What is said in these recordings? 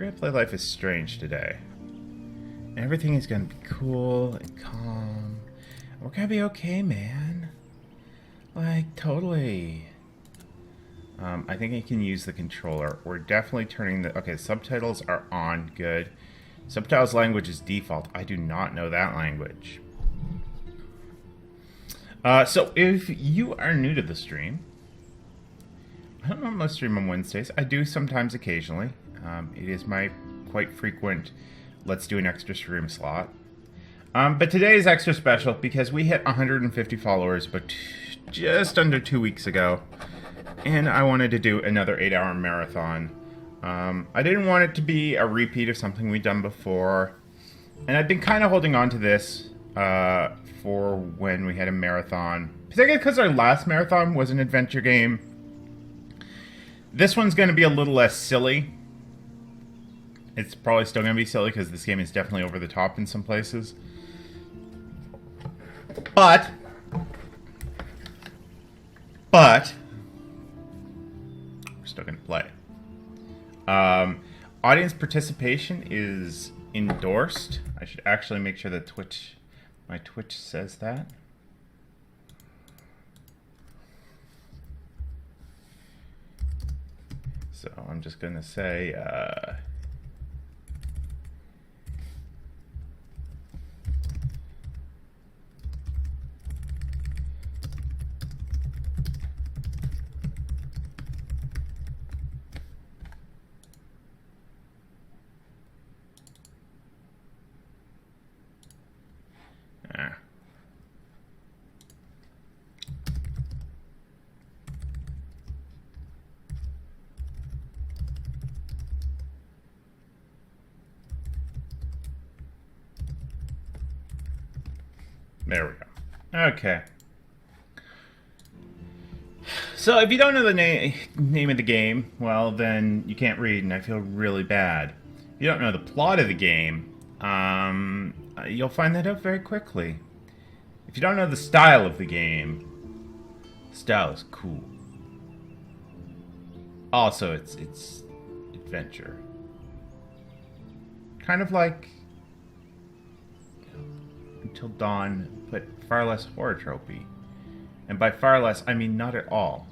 gonna play Life is Strange today. And everything is gonna be cool and calm. We're gonna be okay, man. Like, totally. I think I can use the controller. We're definitely turning the... Okay, subtitles are on. Good. Subtitles language is default. I do not know that language. So, if you are new to the stream... I don't normally stream on Wednesdays. I do sometimes occasionally. It is my quite frequent let's do an extra stream slot. But today is extra special because we hit 150 followers but just under 2 weeks ago. And I wanted to do another 8-hour marathon. I didn't want it to be a repeat of something we'd done before. And I've been kind of holding on to this for when we had a marathon. Particularly because our last marathon was an adventure game. This one's going to be a little less silly. It's probably still going to be silly because this game is definitely over the top in some places. But we're still going to play. Audience participation is endorsed. I should actually make sure that my Twitch says that. So I'm just going to say, there we go. Okay. So if you don't know the name of the game, well, then you can't read, and I feel really bad. If you don't know the plot of the game, you'll find that out very quickly. If you don't know the style of the game, the style is cool. Also, it's adventure. Kind of like Until Dawn, but far less horror tropey. And by far less, I mean not at all.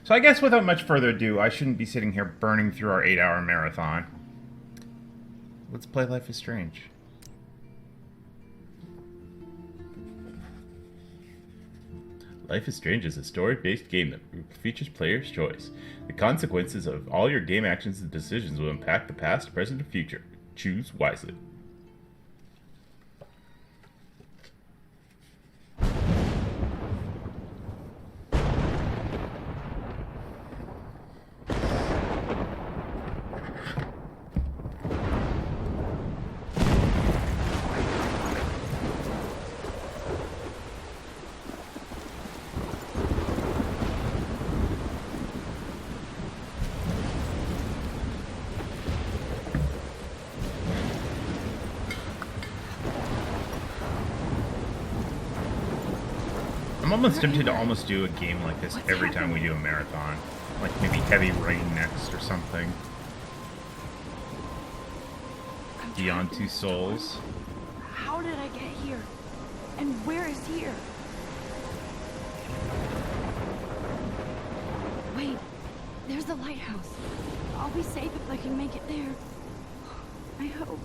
So I guess without much further ado, I shouldn't be sitting here burning through our 8-hour marathon. Let's play Life is Strange. Life is Strange is a story-based game that features player's choice. The consequences of all your game actions and decisions will impact the past, present, and future. Choose wisely. I'm almost tempted to almost do a game like this every time we do a marathon. Like maybe Heavy Rain next or something. Beyond Two Souls. How did I get here? And where is here? Wait, there's the lighthouse. I'll be safe if I can make it there. I hope.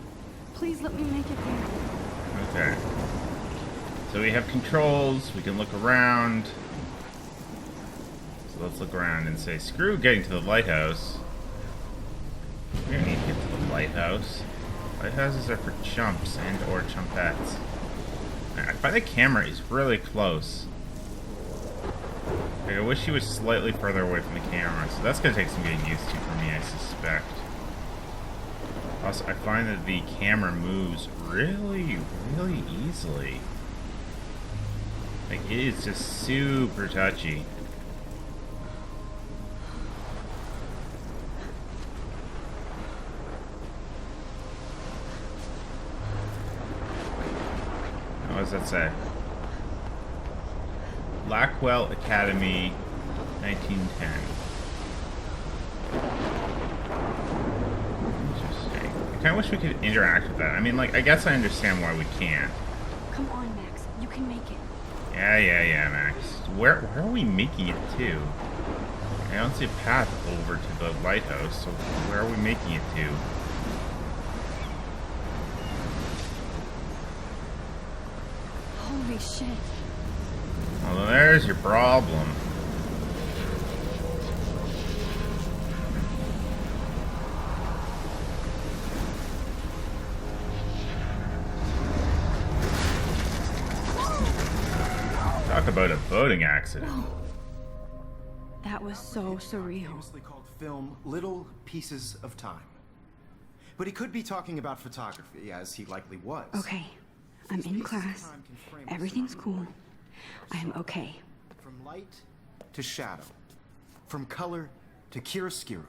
Please let me make it there. Okay. So we have controls, we can look around. So let's look around and say, screw getting to the lighthouse. We don't need to get to the lighthouse. Lighthouses are for chumps and or chumpettes. I find the camera is really close. Like, I wish she was slightly further away from the camera, so that's going to take some getting used to for me, I suspect. Also, I find that the camera moves really, really easily. Like, it is just super touchy. What does that say? Blackwell Academy, 1910. Interesting. kind of wish we could interact with that. I mean, like, I guess I understand why we can't. Come on, Max. You can make it. Yeah, Max. Where are we making it to? I don't see a path over to the lighthouse, so where are we making it to? Holy shit. Well, there's your problem. Talk about a boating accident. Whoa. That was so surreal. Famously called film Little Pieces of Time. But he could be talking about photography, as he likely was. Okay, I'm in class. Everything's cool. I'm okay. From light to shadow. From color to chiaroscuro.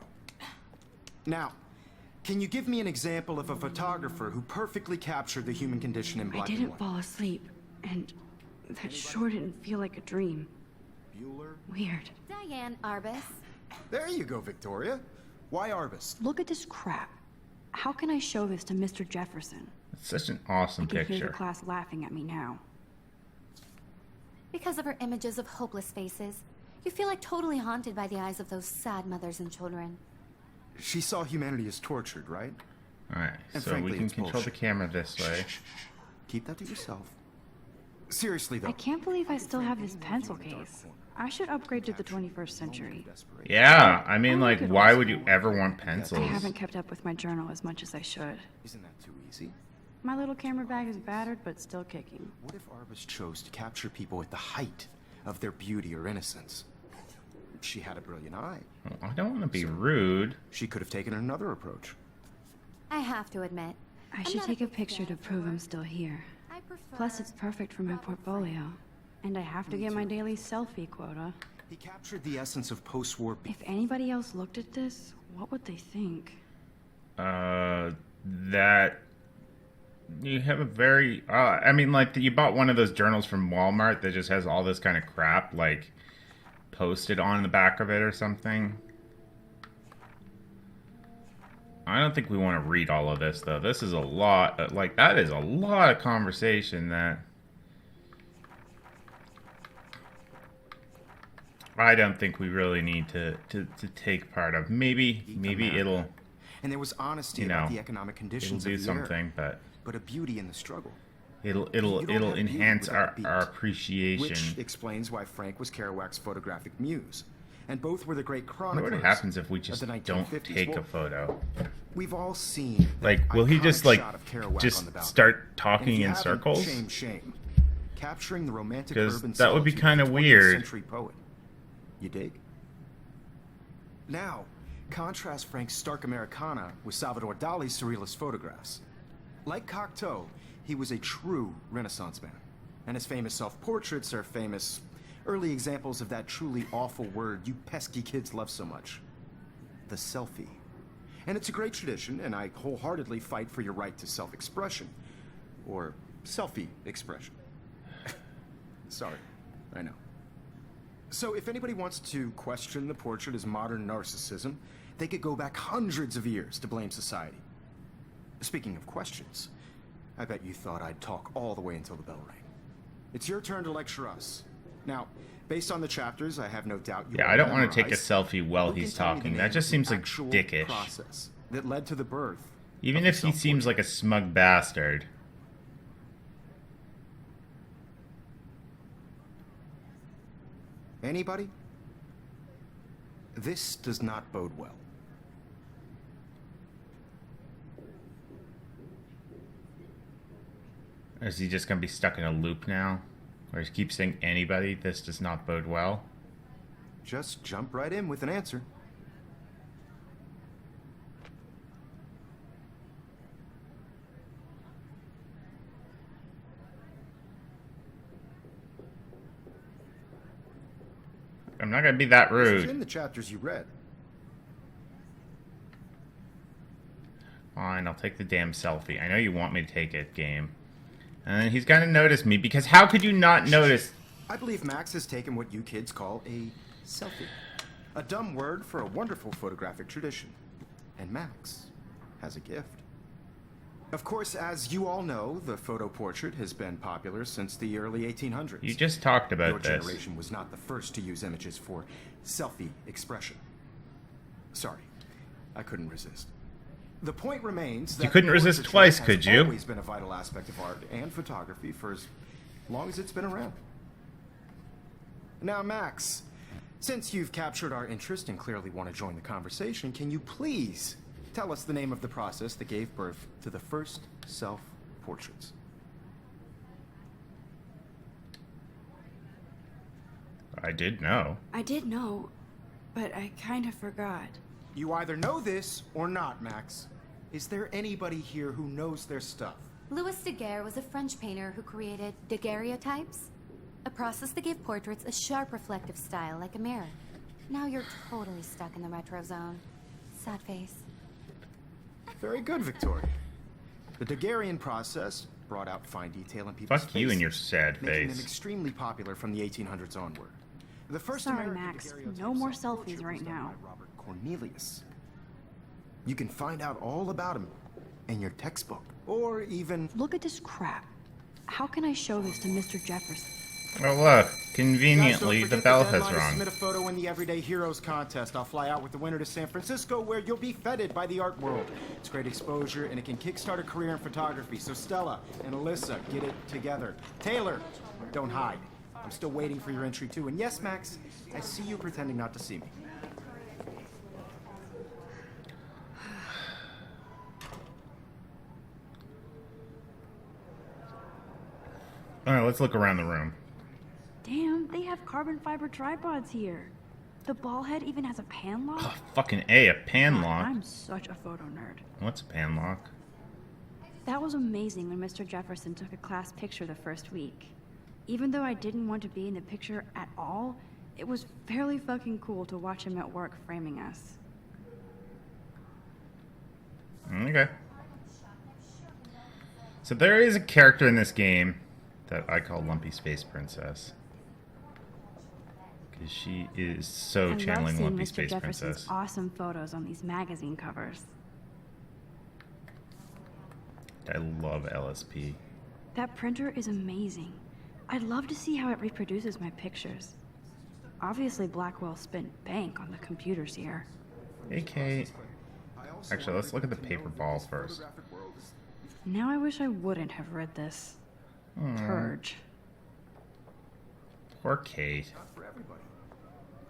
Now, can you give me an example of a photographer who perfectly captured the human condition in black I and didn't white? fall asleep, and that sure didn't feel like a dream. Bueller? Weird. Diane Arbus. There you go, Victoria. Why Arbus? Look at this crap. How can I show this to Mr. Jefferson? It's such an awesome I can hear picture. the class laughing at me now. Because of her images of hopeless faces, you feel like totally haunted by the eyes of those sad mothers and children. She saw humanity as tortured, right? Alright, And so frankly, we can it's control bullshit. the camera this way. Keep that to yourself. Seriously, though. I can't believe I still have this pencil case. I should upgrade to the 21st century. Yeah, I mean, Oh, like, good why old would you school. ever want I pencils? haven't kept up with my journal as much as I should. Isn't that too easy? My little camera bag is battered, but still kicking. What if Arbus chose to capture people at the height of their beauty or innocence? She had a brilliant eye. I don't want to be rude. She could have taken another approach. I have to admit, I I'm should not take a big picture to fan of prove I'm horror. still here. I prefer Plus, it's perfect for my portfolio. And I have to get my daily selfie quota. He captured the essence of post-war. If anybody else looked at this, what would they think? That you have a very, I mean, like, you bought one of those journals from Walmart that just has all this kind of crap, like, posted on the back of it or something. I don't think we want to read all of this, though. This is a lot, like, that is a lot of conversation that I don't think we really need to take part of. Maybe it'll And there was honesty you know, about the economic conditions do of the something, era, but a beauty in the struggle. it'll You don't have beauty enhance our without beat, appreciation. Which explains why Frank was Kerouac's photographic muse. And both were the great I wonder chroniclers. what happens if we of just the don't 1950s. take Well, a photo. We've all seen that Like, will he just iconic like shot of Kerouac on just the balcony. start And if talking you in haven't, circles? Shame. Capturing the romantic 'Cause urban that would be solitude kinda of the 20th weird. Century poet. You dig? Now, contrast Frank's stark Americana with Salvador Dali's surrealist photographs. Like Cocteau, he was a true Renaissance man, and his famous self-portraits are famous early examples of that truly awful word you pesky kids love so much, the selfie. And it's a great tradition, and I wholeheartedly fight for your right to self-expression, or selfie expression. Sorry, I know. So if anybody wants to question the portrait as modern narcissism, they could go back hundreds of years to blame society. Speaking of questions, I bet you thought I'd talk all the way until the bell rang. It's your turn to lecture us. Now, based on the chapters, I have no doubt you Yeah, all I don't want to take a memorized. selfie while Who can he's tell me the talking. name That just of seems the like actual dickish. process that led to the birth Even of if the he seems like a smug bastard. Anybody? This does not bode well. Is he just going to be stuck in a loop now? Or he keeps saying anybody, this does not bode well? Just jump right in with an answer. I'm not going to be that This is in rude. the chapters you read. Fine, I'll take the damn selfie. I know you want me to take it, game. And then he's going to notice me, because how could you not notice? I believe Max has taken what you kids call a selfie. A dumb word for a wonderful photographic tradition. And Max has a gift. Of course, as you all know, the photo portrait has been popular since the early 1800s. You just talked about Your this. generation was not the first to use images for selfie expression. Sorry, I couldn't resist. The point remains that You couldn't resist portraiture twice, has could you? always been a vital aspect of art and photography for as long as it's been around. Now, Max, since you've captured our interest and clearly want to join the conversation, can you please tell us the name of the process that gave birth to the first self-portraits? I did know. I did know, but I kind of forgot. You either know this or not, Max. Is there anybody here who knows their stuff? Louis Daguerre was a French painter who created daguerreotypes, a process that gave portraits a sharp reflective style like a mirror. Now you're totally stuck in the retro zone. Sad face. Very good, Victoria. The Daguerrean process brought out fine detail in people's Fuck you and your faces, sad making them face. extremely popular from the 1800s onward. The first Sorry, American Max. daguerreotype No more self-portrait selfies right was done now. by Robert Cornelius. You can find out all about him in your textbook, or even... Look at this crap. How can I show this to Mr. Jefferson? Oh look, Guys, conveniently don't the forget bell the has deadline to rung. Submit a photo in the Everyday Heroes contest. I'll fly out with the winner to San Francisco, where you'll be feted by the art world. It's great exposure, and it can kickstart a career in photography. So Stella and Alyssa, get it together. Taylor, don't hide. I'm still waiting for your entry too. And yes, Max, I see you pretending not to see me. Alright, let's look around the room. Damn, they have carbon fiber tripods here. The ball head even has a pan lock. Oh, fucking A, a pan God, lock. I'm such a photo nerd. What's a pan lock? That was amazing when Mr. Jefferson took a class picture the first week. Even though I didn't want to be in the picture at all, it was fairly fucking cool to watch him at work framing us. Okay. So there is a character in this game that I call Lumpy Space Princess. Because she is so I love channeling seeing Lumpy Mr. Space Jefferson's Princess. awesome photos on these magazine covers. I love LSP. That printer is amazing. I'd love to see how it reproduces my pictures. Obviously, Blackwell spent bank on the computers here. Hey, Kate. Actually, let's look at the paper ball first. Now I wish I wouldn't have read this. Purge. Poor Kate. Not for everybody.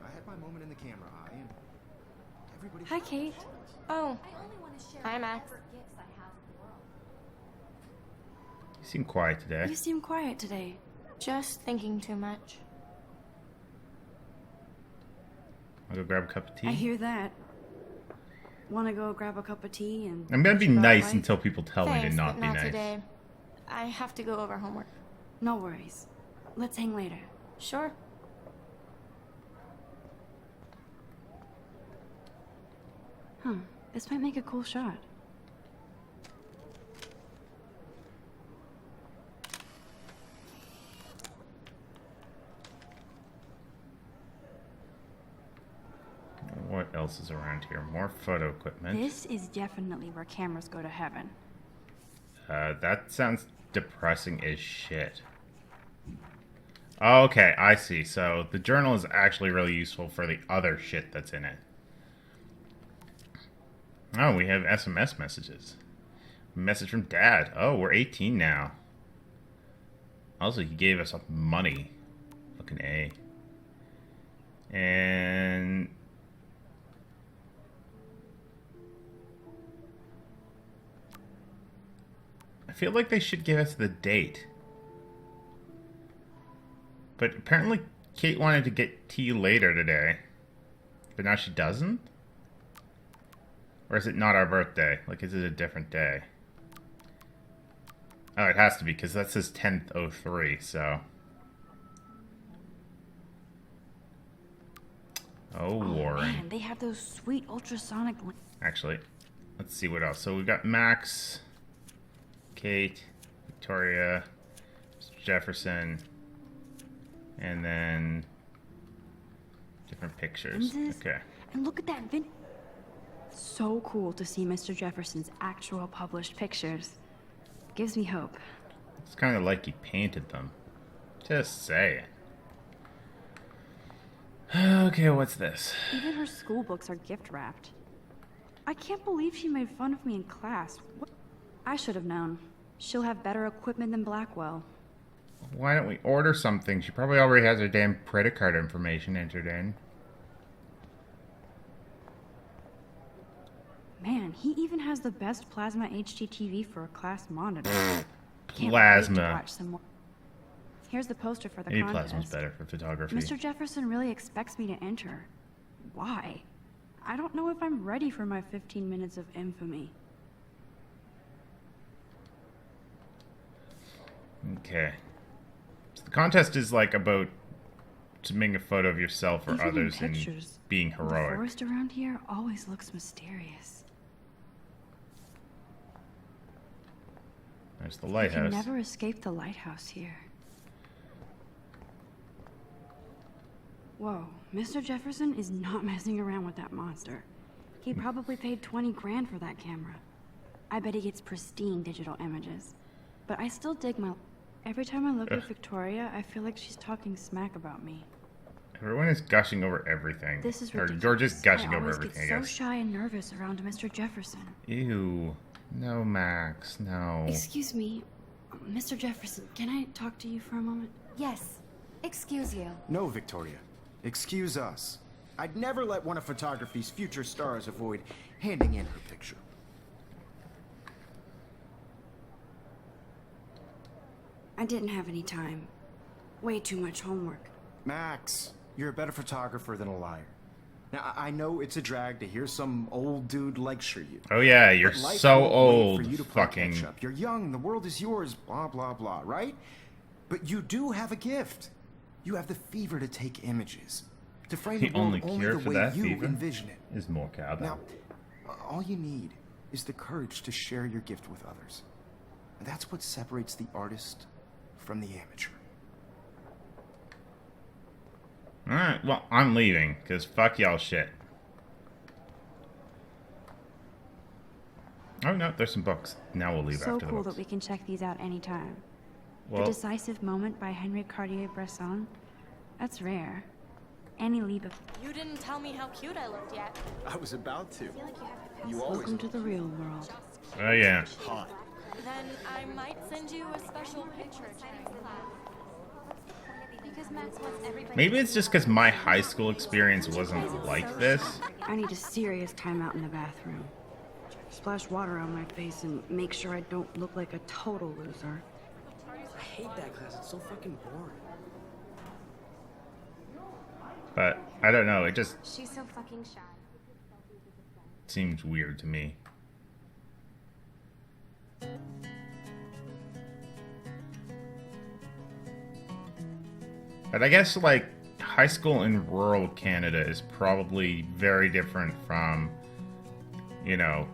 I had my moment in the camera eye, and everybody... Hi, Kate. Oh, hi, Max. You seem quiet today. You seem quiet today. Just thinking too much. I'll go grab a cup of tea. I hear that. Want to go grab a cup of tea and... I'm gonna be chill out, nice right? until people tell me Thanks, to not but be not nice. today. I have to go over homework. No worries. Let's hang later. Sure. Huh. This might make a cool shot. What else is around here? More photo equipment. This is definitely where cameras go to heaven. That sounds depressing as shit. Okay, I see. So the journal is actually really useful for the other shit that's in it. Oh, we have SMS messages. Message from Dad. Oh, we're 18 now. Also, he gave us money. Fucking A. And... I feel like they should give us the date. But apparently Kate wanted to get tea later today. But now she doesn't? Or is it not our birthday? Like, is it a different day? Oh, it has to be, because that says 10th03, so... Oh, Warren. Man, they have those sweet ultrasonic... Actually, let's see what else. So we've got Max, Kate, Victoria, Mr. Jefferson, and then different pictures. Lenses. Okay. And look at that So cool to see Mr. Jefferson's actual published pictures. Gives me hope. It's kind of like he painted them. Just saying. Okay, what's this? Even her school books are gift wrapped. I can't believe she made fun of me in class. What? I should have known. She'll have better equipment than Blackwell. Why don't we order something? She probably already has her damn credit card information entered in. Man, he even has the best plasma HDTV for a class monitor. Can't wait to Plasma. watch some more. Here's the poster for the Maybe contest. plasma's better for photography. Mr. Jefferson really expects me to enter. Why? I don't know if I'm ready for my 15 minutes of infamy. Okay. So the contest is like about submitting a photo of yourself or Even in others and pictures, being The heroic. forest around here always looks mysterious. There's the You lighthouse. can never escape the lighthouse here. Whoa, Mr. Jefferson is not messing around with that monster. He probably paid 20 grand for that camera. I bet he gets pristine digital images. But I still dig my... Every time I look at Victoria, I feel like she's talking smack about me. Everyone is gushing over everything. This is or ridiculous. George is gushing I over always everything, get I so guess. shy and nervous around Mr. Jefferson. Ew. No, Max. No. Excuse me, Mr. Jefferson, can I talk to you for a moment? Yes. Excuse you. No, Victoria. Excuse us. I'd never let one of photography's future stars avoid handing in her picture. I didn't have any time. Way too much homework. Max, you're a better photographer than a liar. Now, I know it's a drag to hear some old dude lecture you. Oh yeah, you're But life so won't wait old. for you to play Fucking. catch up. You're young, the world is yours, blah, blah, blah, right? But you do have a gift. You have the fever to take images. To frame The the world only only cure the for way that you fever envision it. is more cowbell. Now, all you need is the courage to share your gift with others. And that's what separates the artist from the amateur. Alright, well, I'm leaving, because fuck y'all shit. Oh no, there's some books. Now we'll leave So after the cool books. that we can check these out anytime. Well, The Decisive Moment by Henry Cartier-Bresson. That's rare. Annie Liebe. You didn't tell me how cute I looked yet. I was about to. You always Welcome to the real world. oh yeah. hot. Then I might send you a special picture during class. Because Max wants everybody. Maybe it's just because my high school experience wasn't like this. I need a serious timeout in the bathroom. Splash water on my face and make sure I don't look like a total loser. I hate that class. It's so fucking boring. But, I don't know, it just She's so fucking shy. seems weird to me. But I guess, like, high school in rural Canada is probably very different from, you know,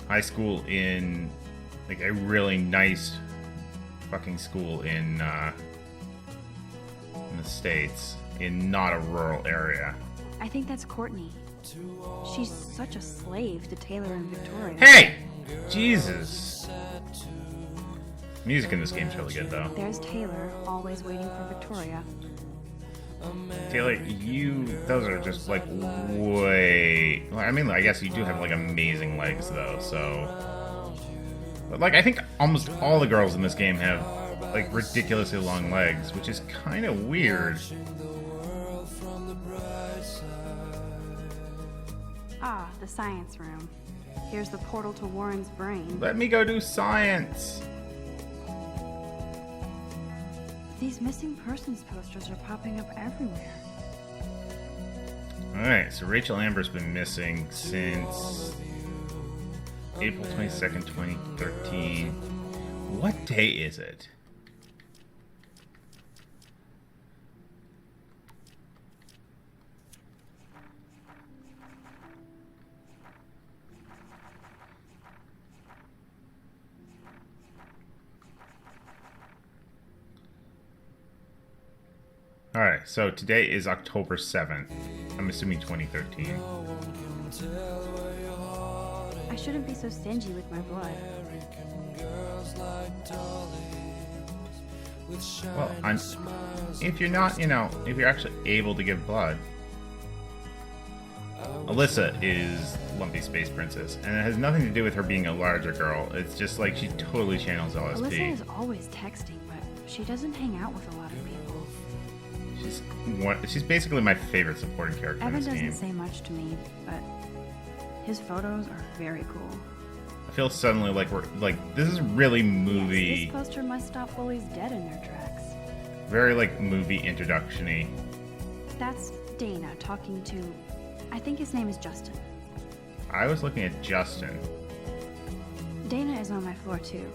high school in, like, a really nice fucking school in the States, in not a rural area. I think that's Courtney. She's such a slave to Taylor and Victoria. Hey! Jesus. Music in this game's really good, though. There's Taylor, always waiting for Victoria. Taylor, those are just, like, way... I mean, I guess you do have, like, amazing legs, though, so... But, like, I think almost all the girls in this game have, like, ridiculously long legs, which is kind of weird. Ah, the science room. Here's the portal to Warren's brain. Let me go do science! These missing persons posters are popping up everywhere. Alright, so Rachel Amber's been missing since April 22nd, 2013. What day is it? Alright, so today is October 7th. I'm assuming 2013. I shouldn't be so stingy with my blood. Well, if you're not, if you're actually able to give blood. Alyssa is Lumpy Space Princess, and it has nothing to do with her being a larger girl. It's just like she totally channels LSP. Alyssa is always texting, but she doesn't hang out with a lot of people. She's basically my favorite supporting character Evan in this game. doesn't say much to me, but his photos are very cool. I feel suddenly like this is really Yes, movie, this poster must stop bullies dead in their tracks. very like movie introduction-y. That's Dana talking to, I think his name is Justin. I was looking at Justin. Dana is on my floor too.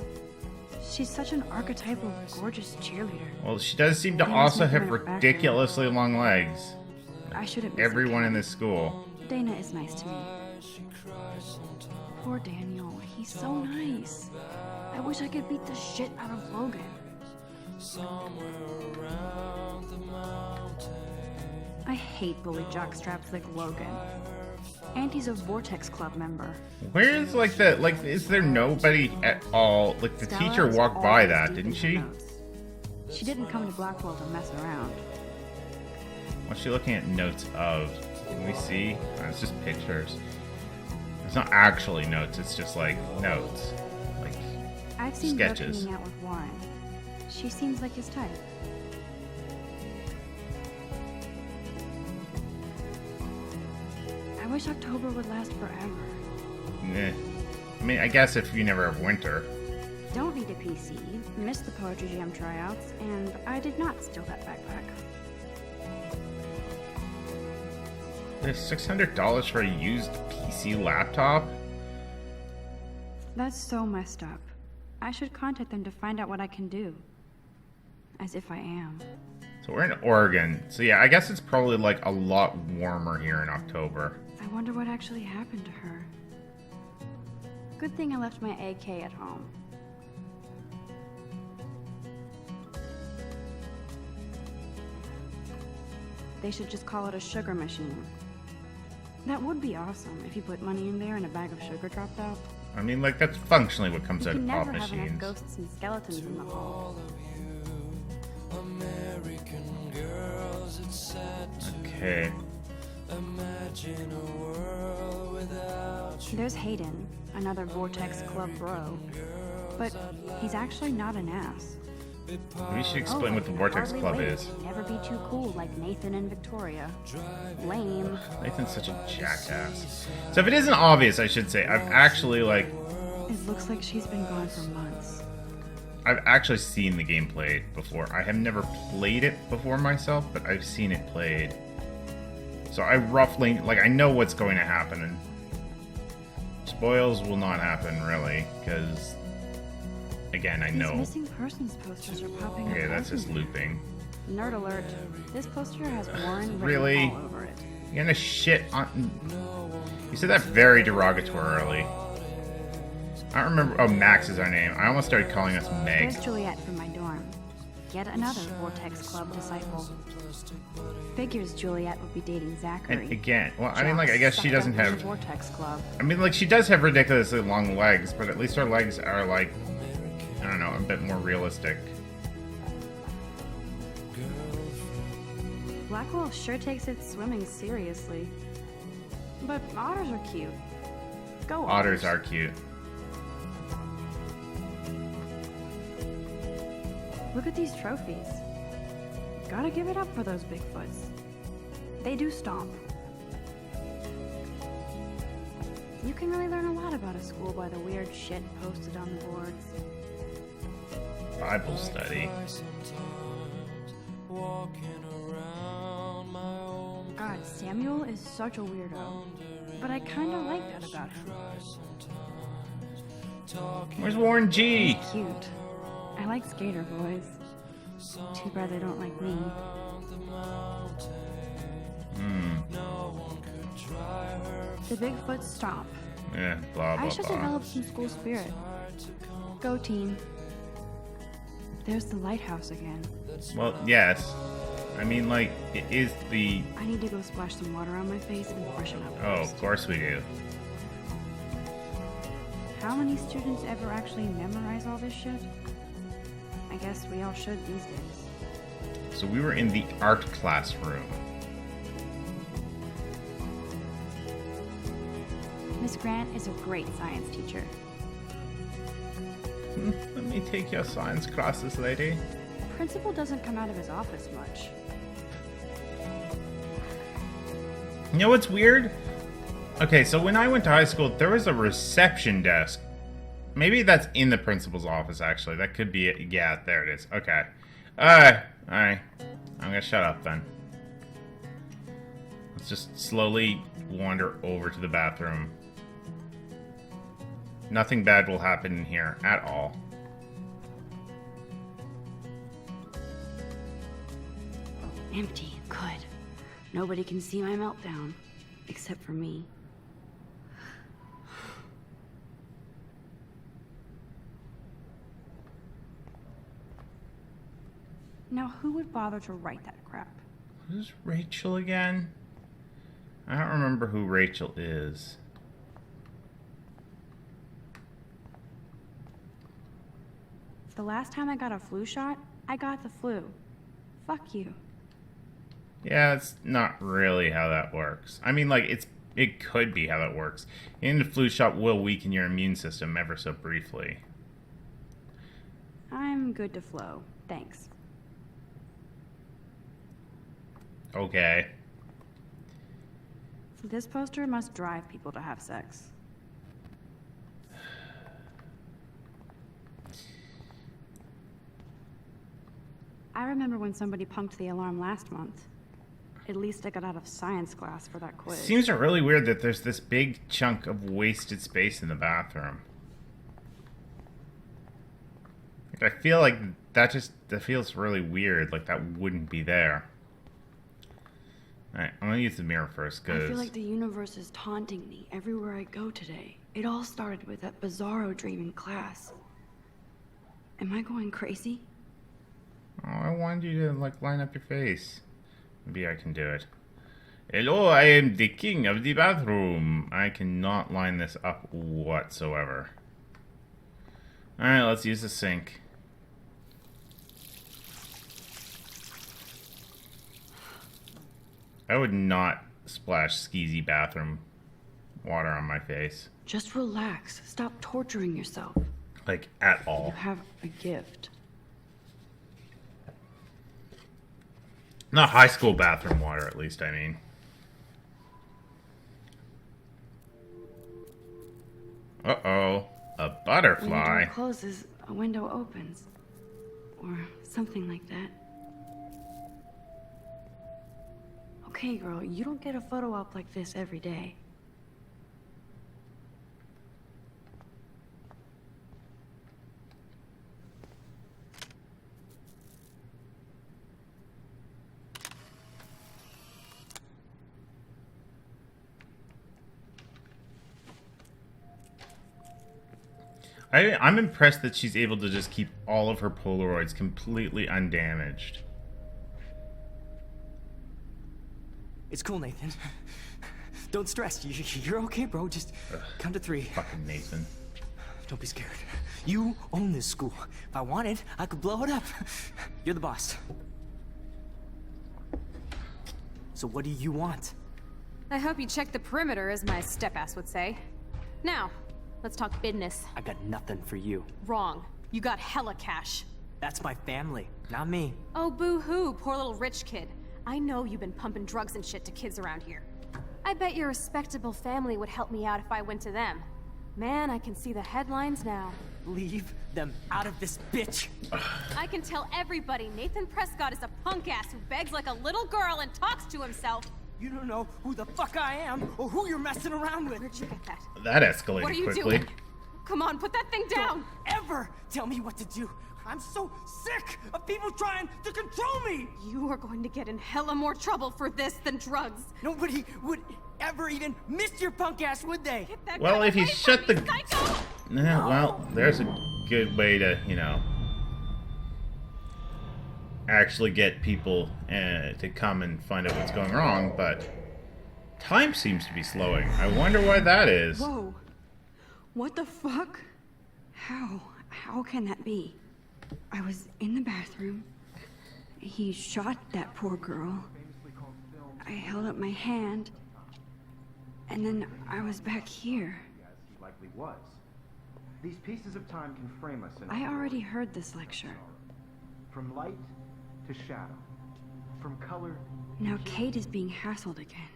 She's such an archetypal, gorgeous cheerleader. Well, she does seem to Dana's also making have her background. ridiculously long legs. I shouldn't be so Everyone in careful. this school. Dana is nice to me. Poor Daniel, he's so nice. I wish I could beat the shit out of Logan. I hate bully jockstraps like Logan. And he's a Vortex Club member. Where's is there nobody at all? Like the Stella teacher is walked by always that, deep didn't in she? her notes. She didn't come to Blackwell to mess around. What's she looking at notes of? Can we see? Oh, it's just pictures. It's not actually notes, it's just like notes. Like I've seen Brooke sketches. hanging out with Warren. She seems like his type. I wish October would last forever. Eh. I mean, I guess if you never have winter. Don't need a PC, missed the Poetry Jam tryouts, and I did not steal that backpack. There's $600 for a used PC laptop? That's so messed up. I should contact them to find out what I can do. As if I am. So we're in Oregon. So yeah, I guess it's probably like a lot warmer here in October. I wonder what actually happened to her. Good thing I left my AK at home. They should just call it a sugar machine. That would be awesome if you put money in there and a bag of sugar dropped out. I mean, like, that's functionally what comes You out can of pop never have enough machines. ghosts and skeletons in the hall. Okay. There's Hayden, another Vortex Club bro. But he's actually not an ass. Maybe you should explain what the and Vortex hardly Club late. is. Never be too cool like Nathan and Victoria. Lame. Nathan's such a jackass. So if it isn't obvious, I should say, I've actually, like, It looks like she's been gone for months. I've actually seen the game played before. I have never played it before myself, but I've seen it played. So I roughly, like, I know what's going to happen, and spoils will not happen, really, because, again, I These know. missing persons posters are popping up. Okay, that's just everywhere. looping. Nerd alert. This poster has Warren written Really? all over it. You're gonna shit on... You said that very derogatorily. I don't remember... Oh, Max is our name. I almost started calling us Meg. There's Juliet from my dorm. Yet another Vortex Club disciple. Figures Juliet would be dating Zachary. And again, well, I mean, like, I guess she doesn't Sucked up in have... the Vortex Club. I mean, like, she does have ridiculously long legs, but at least her legs are, like, I don't know, a bit more realistic. Blackwell sure takes its swimming seriously. But otters are cute. Go Otters are cute. Look at these trophies. Gotta give it up for those Bigfoots. They do stomp. You can really learn a lot about a school by the weird shit posted on the boards. Bible study. God, Samuel is such a weirdo. But I kinda like that about him. Where's Warren G? Cute. I like skater boys. Too bad they don't like me. The Bigfoot stomp. Yeah, blah, blah, I should blah. develop some school spirit. Go team. There's the lighthouse again. Well, yes. I mean, like, it is the... I need to go splash some water on my face and freshen up Oh, first. of course we do. How many students ever actually memorize all this shit? I guess we all should these days. So we were in the art classroom. Miss Grant is a great science teacher. Let me take your science classes, lady. Principal doesn't come out of his office much. You know what's weird? Okay, so when I went to high school, there was a reception desk. Maybe that's in the principal's office, actually. That could be it. Yeah, there it is. Okay. Alright. I'm gonna shut up, then. Let's just slowly wander over to the bathroom. Nothing bad will happen in here at all. Empty. Good. Nobody can see my meltdown. Except for me. Now, who would bother to write that crap? Who's Rachel again? I don't remember who Rachel is. The last time I got a flu shot, I got the flu. Fuck you. Yeah, it's not really how that works. I mean, like, it could be how that works. And the flu shot will weaken your immune system ever so briefly. I'm good to flow. Thanks. Okay. This poster must drive people to have sex. I remember when somebody punked the alarm last month. At least I got out of science class for that quiz. Seems really weird that there's this big chunk of wasted space in the bathroom. Like, I feel like that feels really weird, like that wouldn't be there. Alright, I'm gonna use the mirror first, I because... feel like the universe is taunting me everywhere I go today. It all started with that bizarro dream in class. Am I going crazy? Oh, I wanted you to, like, line up your face. Maybe I can do it. Hello, I am the king of the bathroom. I cannot line this up whatsoever. Alright, let's use the sink. I would not splash skeezy bathroom water on my face. Just relax. Stop torturing yourself. Like, at all. You have a gift. Not high school bathroom water, at least, I mean. Uh-oh. A When the butterfly. door closes, a window opens. Or something like that. Okay, girl, you don't get a photo op like this every day. I'm impressed that she's able to just keep all of her Polaroids completely undamaged. It's cool, Nathan. Don't stress. You're okay, bro. Just count to 3. Fucking Nathan. Don't be scared. You own this school. If I wanted, I could blow it up. You're the boss. So what do you want? I hope you checked the perimeter, as my step-ass would say. Now, let's talk business. I got nothing for you. Wrong. You got hella cash. That's my family, not me. Oh, boo-hoo, poor little rich kid. I know you've been pumping drugs and shit to kids around here. I bet your respectable family would help me out if I went to them. Man, I can see the headlines now. Leave them out of this, bitch! I can tell everybody Nathan Prescott is a punk ass who begs like a little girl and talks to himself. You don't know who the fuck I am or who you're messing around with. Where'd you get that? That escalated What are you quickly. doing? Come on, put that thing down! Don't ever tell me what to do. I'm so sick of people trying to control me! You are going to get in hella more trouble for this than drugs. Nobody would ever even miss your punk ass, would they? Get that Well, gun if you away shut from the... me, psycho! Yeah, well, there's a good way to, you know, actually get people to come and find out what's going wrong, but time seems to be slowing. I wonder why that is. Whoa. What the fuck? How? How can that be? I was in the bathroom. He shot that poor girl. I held up my hand. And then I was back here. As he likely was. These pieces of time can frame us in I already heard this lecture. from light to shadow, from color. Now Kate is being hassled again.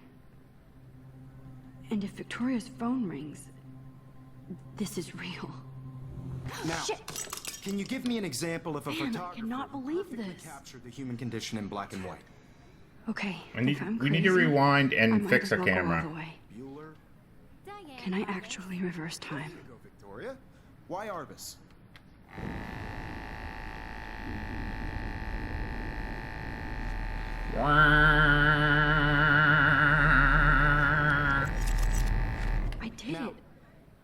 And if Victoria's phone rings, this is real. Now, Shit! can you give me an example of a Damn, I photographer cannot who believe perfectly this. captured the human condition in black and white? Okay, We need, if I'm we need to crazy, rewind I and might fix as our well go all camera. the way. Bueller? Diane, Can I Arbus. actually reverse time? Here you go, Victoria. Why Arbus? I did Now, it.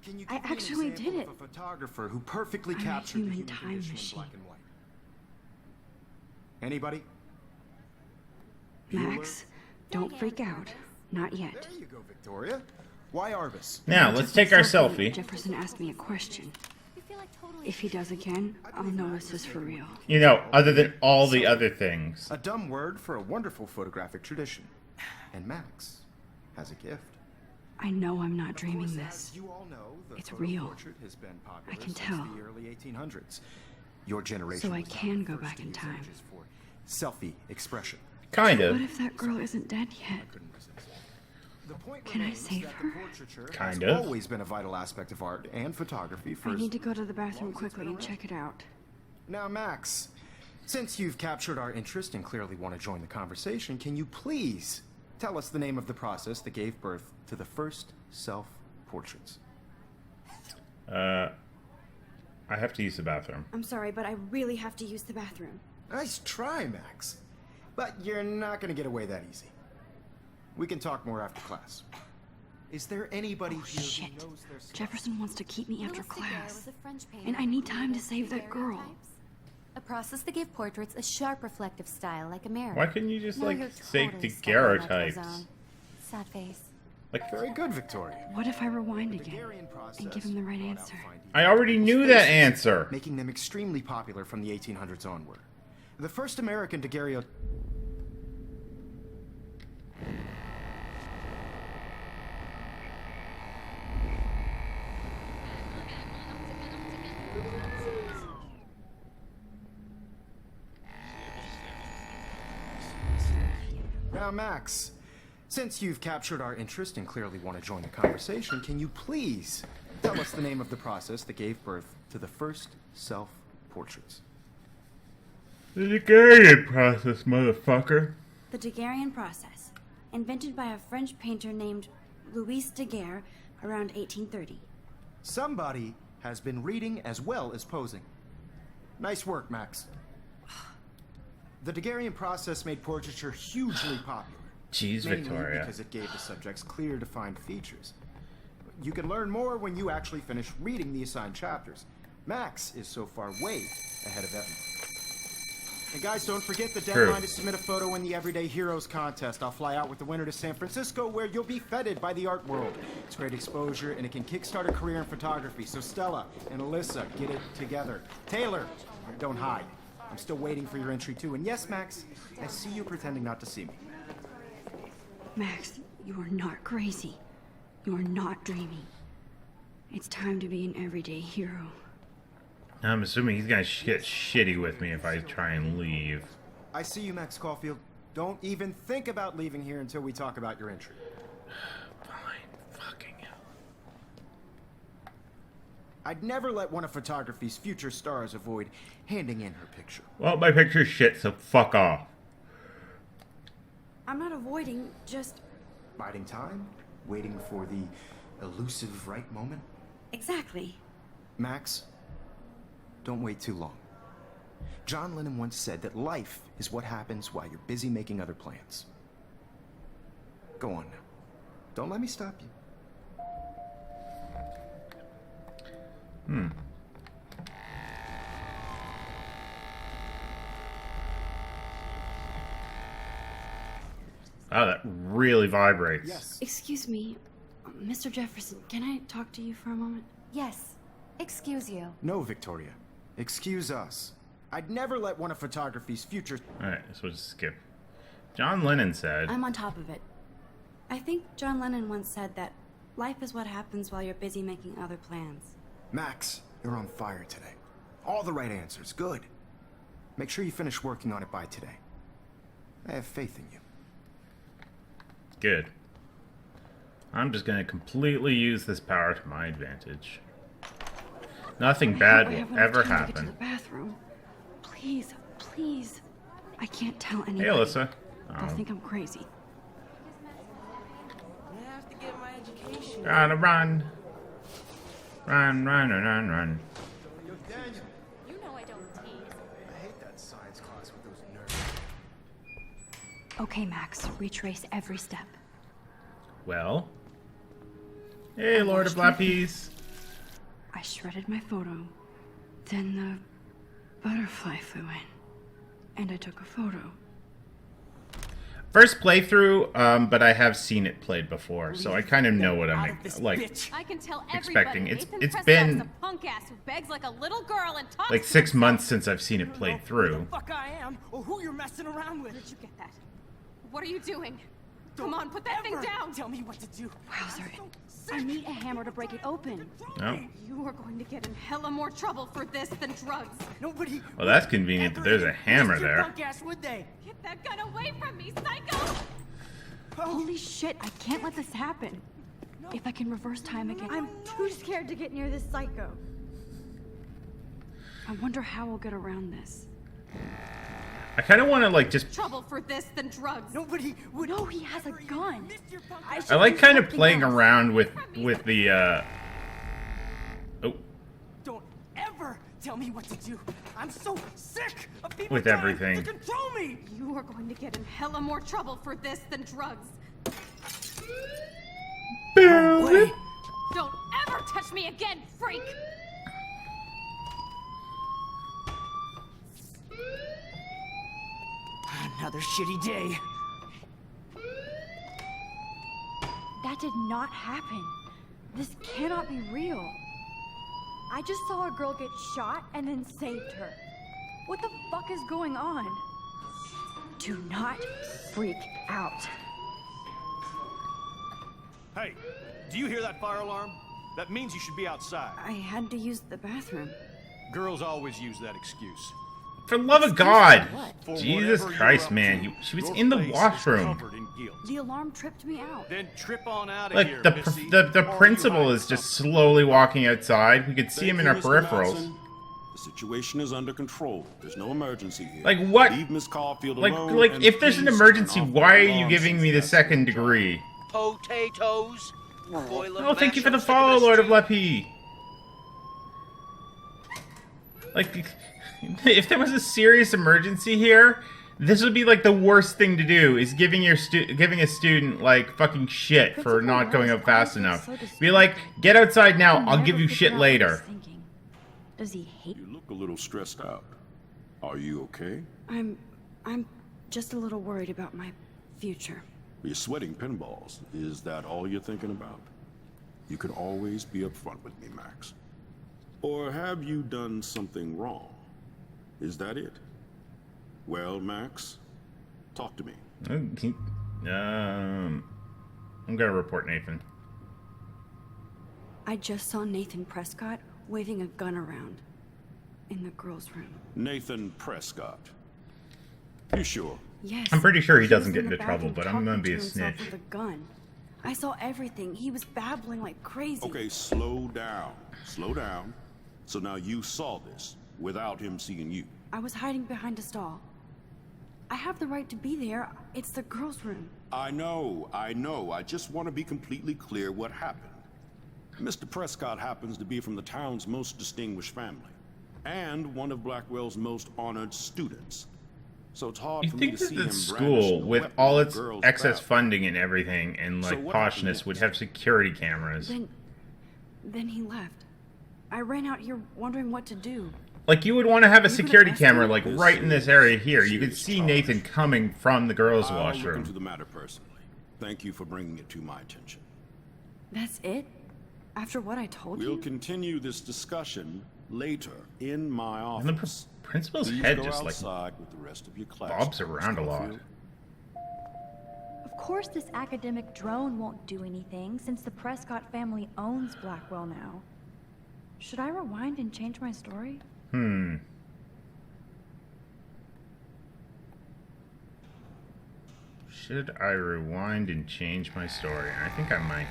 Can you I give me an actually example did it. of a photographer who perfectly I'm a captured the human human time condition machine. in black and white? Anybody? Max, don't Diane freak out. Arbus. Not yet. There you go, Victoria. Why Arbus? Now, let's take our selfie. Jefferson asked me a question. You feel like totally If he does again, I'll know this is for real. You know, other than all the other things. A dumb word for a wonderful photographic tradition. And Max has a gift. I know I'm not Of dreaming course, this. as you all know, the It's photo real. portrait has been popular I can since tell. the early 1800s. Your generation So I was not can the go first back to in use time. images for selfie expression. Kind What of. if that girl isn't dead yet? Couldn't resist. The point Can I remains save that her? the portraiture Kind has of. always been a vital aspect of art and photography for I as need to go to the bathroom long as it's quickly been and around. check it out. Now, Max, since you've captured our interest and clearly want to join the conversation, can you please tell us the name of the process that gave birth to the first self-portraits? I have to use the bathroom. I'm sorry, but I really have to use the bathroom. Nice try, Max. But you're not going to get away that easy. We can talk more after class. Is there anybody Oh, here shit. who knows their stuff? Jefferson wants to keep me after Louis Daguerre class. was a French painter And I need who time to created save that girl. daguerreotypes, a process that gave portraits a sharp reflective style like a mirror. Why couldn't you just, Now like, you're say totally stuck in the daguerreotypes? retro zone. Sad face. Like, Very good, Victoria. What if I rewind The again Daguerrean process and give him the right brought out answer? fine I already knew that spaces, answer. making them extremely popular from the 1800s onward. The first American daguerreotype. Now, Max, since you've captured our interest and clearly want to join the conversation, can you please tell us the name of the process that gave birth to the first self-portraits? The daguerrean process, motherfucker. The Daguerrean process, invented by a French painter named Louis Daguerre around 1830. Somebody has been reading as well as posing. Nice work, Max. The Daguerrean process made portraiture hugely popular. Jeez, Mainly Victoria. because it gave the subjects clear, defined features. You can learn more when you actually finish reading the assigned chapters. Max is so far way ahead of everyone. And guys, don't forget the deadline to submit a photo in the Everyday Heroes contest. I'll fly out with the winner to San Francisco, where you'll be feted by the art world. It's great exposure, and it can kickstart a career in photography. So Stella and Alyssa, get it together. Taylor, don't hide. I'm still waiting for your entry too. And yes, Max, I see you pretending not to see me. Max, you are not crazy. You are not dreaming. It's time to be an everyday hero. I'm assuming he's gonna get shitty with me if I try and leave. I see you, Max Caulfield. Don't even think about leaving here until we talk about your entry. Fine. Fucking hell. I'd never let one of photography's future stars avoid handing in her picture. Well, my picture's shit, so fuck off. I'm not avoiding, just... Biding time, waiting for the elusive right moment. Exactly. Max, don't wait too long. John Lennon once said that life is what happens while you're busy making other plans. Go on now. Don't let me stop you. Oh, that really vibrates. Yes. Excuse me, Mr. Jefferson, can I talk to you for a moment? Yes. Excuse you. No, Victoria. Excuse us. I'd never let one of photography's future... Alright, so we'll just skip. John Lennon said... I'm on top of it. I think John Lennon once said that life is what happens while you're busy making other plans. Max, you're on fire today. All the right answers. Good. Make sure you finish working on it by today. I have faith in you. Good. I'm just gonna completely use this power to my advantage. Nothing bad will ever To get to happen. the bathroom. Please, please. I can't tell anybody. Hey, Alyssa. They'll think I'm crazy. I have to get my education. Gotta run. Run, run, run, run, run. Yo, Daniel. You know I don't tease. I hate that science class with those nerds. Okay, Max. Retrace every step. Well. Hey, Lord of Lapis. I shredded my photo. Then the butterfly flew in. And I took a photo. First playthrough, but I have seen it played before, so I kind of know what I'm like. I can tell Expecting. everybody It's Nathan been- Prescott's a punk ass who begs like a little girl and talks Like to 6 himself. months since I've seen it played through. Fuck I am, or who you're messing around with. Where'd you get that? What are you doing? Come on, put that thing Ever down! Tell me what to do. Wowzer. I need a hammer to break it open. No. You are going to get in hella more trouble for this than drugs. Nobody. Well, that's convenient that there's a hammer Your there. punk ass, would they? Get that gun away from me, psycho! Holy shit, I can't let this happen. If I can reverse time again. I'm too scared to get near this psycho. I wonder how we'll get around this. I kind of want to like just. Trouble for this than drugs. Nobody would. No, he has a gun. Mr. Punk I ass. should I like do kind of something playing else. around with the. Oh, Don't ever tell me what to do. I'm so sick of people With trying everything. to control me. You are going to get in hella more trouble for this than drugs. No way. Don't ever touch me again, freak! Another shitty day. That did not happen. This cannot be real. I just saw a girl get shot and then saved her. What the fuck is going on? Do not freak out. Hey, do you hear that fire alarm? That means you should be outside. I had to use the bathroom. Girls always use that excuse. for the love of God! For Jesus whatever Christ, you're up man! to, She was your in the face is washroom. covered in guilt. The alarm tripped me out. Then trip on out of Like here, the Missy, the or principal you is hide just something. slowly walking outside. We could see him in our Thank you, Mr. peripherals. Madsen. The situation is under control. There's no emergency here. Like what? Leave Miss Caulfield Like alone. and if there's an please emergency, turn off why are the you alarm giving since me the that's second your job. degree? Potatoes. Boil of Oh, thank you for the mashed follow, potatoes. Lord of Lepi. Like, if there was a serious emergency here, this would be like the worst thing to do. Is giving a student like fucking shit for Principal not going Wells up fast always enough. so Be like, get outside now. I I'll never give you figured shit out what he was later. thinking. Does he hate? You look a little stressed out. Are you okay? I'm just a little worried about my future. You're sweating pinballs. Is that all you're thinking about? You can always be upfront with me, Max. Or have you done something wrong? Is that it? Well, Max, talk to me. I'm gonna report Nathan. I just saw Nathan Prescott waving a gun around in the girls' room. Nathan Prescott. You sure? Yes. I'm pretty sure he was doesn't get in the into trouble, bathroom but I'm gonna talking be to a himself snitch. With a gun. I saw everything. He was babbling like crazy. Okay, slow down. Slow down. So now you saw this without him seeing you. I was hiding behind a stall. I have the right to be there. It's the girls' room. I know. I just want to be completely clear what happened. Mr. Prescott happens to be from the town's most distinguished family, and one of Blackwell's most honored students. So it's hard You for me think to that see the him brandish school, a with weapon all in a its girl's excess bathroom. funding and everything, and So like what happened poshness, would next? have security cameras? Then he left. I ran out here wondering what to do. Like, you would want to have a You security gonna camera, ask like, him? right in this area here. You could Serious see talk. Nathan coming from the girls' I'll look washroom. into the matter personally. Thank you for bringing it to my attention. That's it? After what I told We'll you? continue this discussion later in my And the office. principal's Please head go just like outside with the rest of your class. bobs around a lot. Caulfield. Of course this academic drone won't do anything since the Prescott family owns Blackwell now. Should I rewind and change my story? Should I rewind and change my story? I think I might.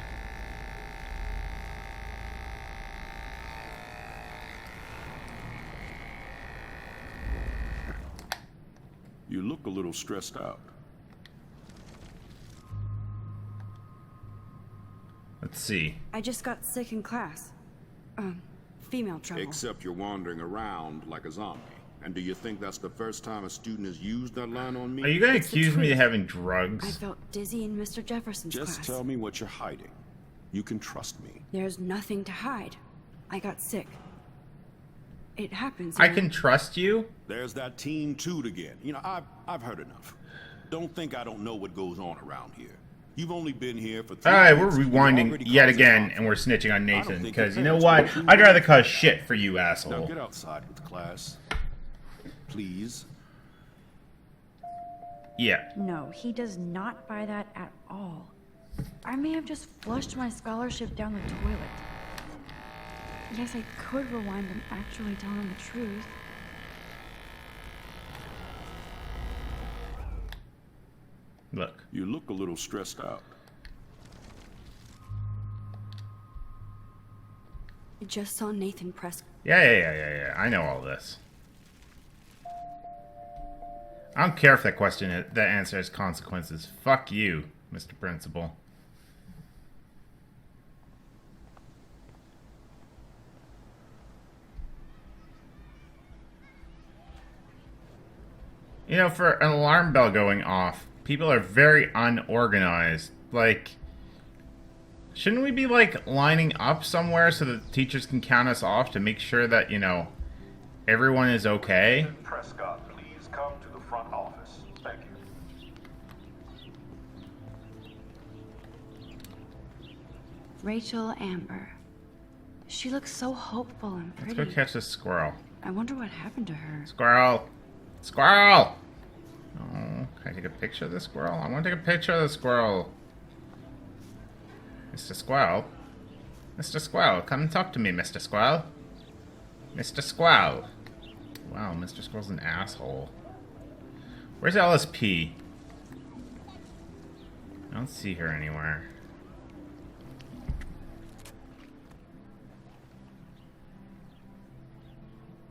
You look a little stressed out. Let's see. I just got sick in class. Female trouble. Except you're wandering around like a zombie. And do you think that's the first time a student has used that line on me? Are you going to It's the accuse me truth. of having I drugs? felt dizzy in Mr. Jefferson's Just class. tell me what you're hiding. You can trust me. There's nothing to hide. I got sick. It happens. I you know. can trust you? There's that teen toot again. You know, I've heard enough. Don't think I don't know what goes on around here. You've only been here for 3 Alright, we're weeks, and you're rewinding already yet causing again, conflict. and we're snitching on I don't Nathan, think because your you know parents what? would I'd rather approve cause shit for you, Now asshole. get outside with the class. Please. Yeah. No, he does not buy that at all. I may have just flushed my scholarship down the toilet. Yes, I could rewind and actually tell him the truth. Look. You look a little stressed out. I just saw Nathan Prescott. Yeah. I know all this. I don't care if that answer has consequences. Fuck you, Mr. Principal. You know, for an alarm bell going off, people are very unorganized. Like, shouldn't we be, like, lining up somewhere so that teachers can count us off to make sure that, you know, everyone is okay? Prescott, please come to the front office. Thank you. Rachel Amber. She looks so hopeful and Let's pretty. go catch this squirrel. I wonder what happened to her. Squirrel! Squirrel! Oh, can I take a picture of the squirrel? I want to take a picture of the squirrel. Mr. Squirrel? Mr. Squirrel, come and talk to me, Mr. Squirrel. Mr. Squirrel. Wow, Mr. Squirrel's an asshole. Where's LSP? I don't see her anywhere.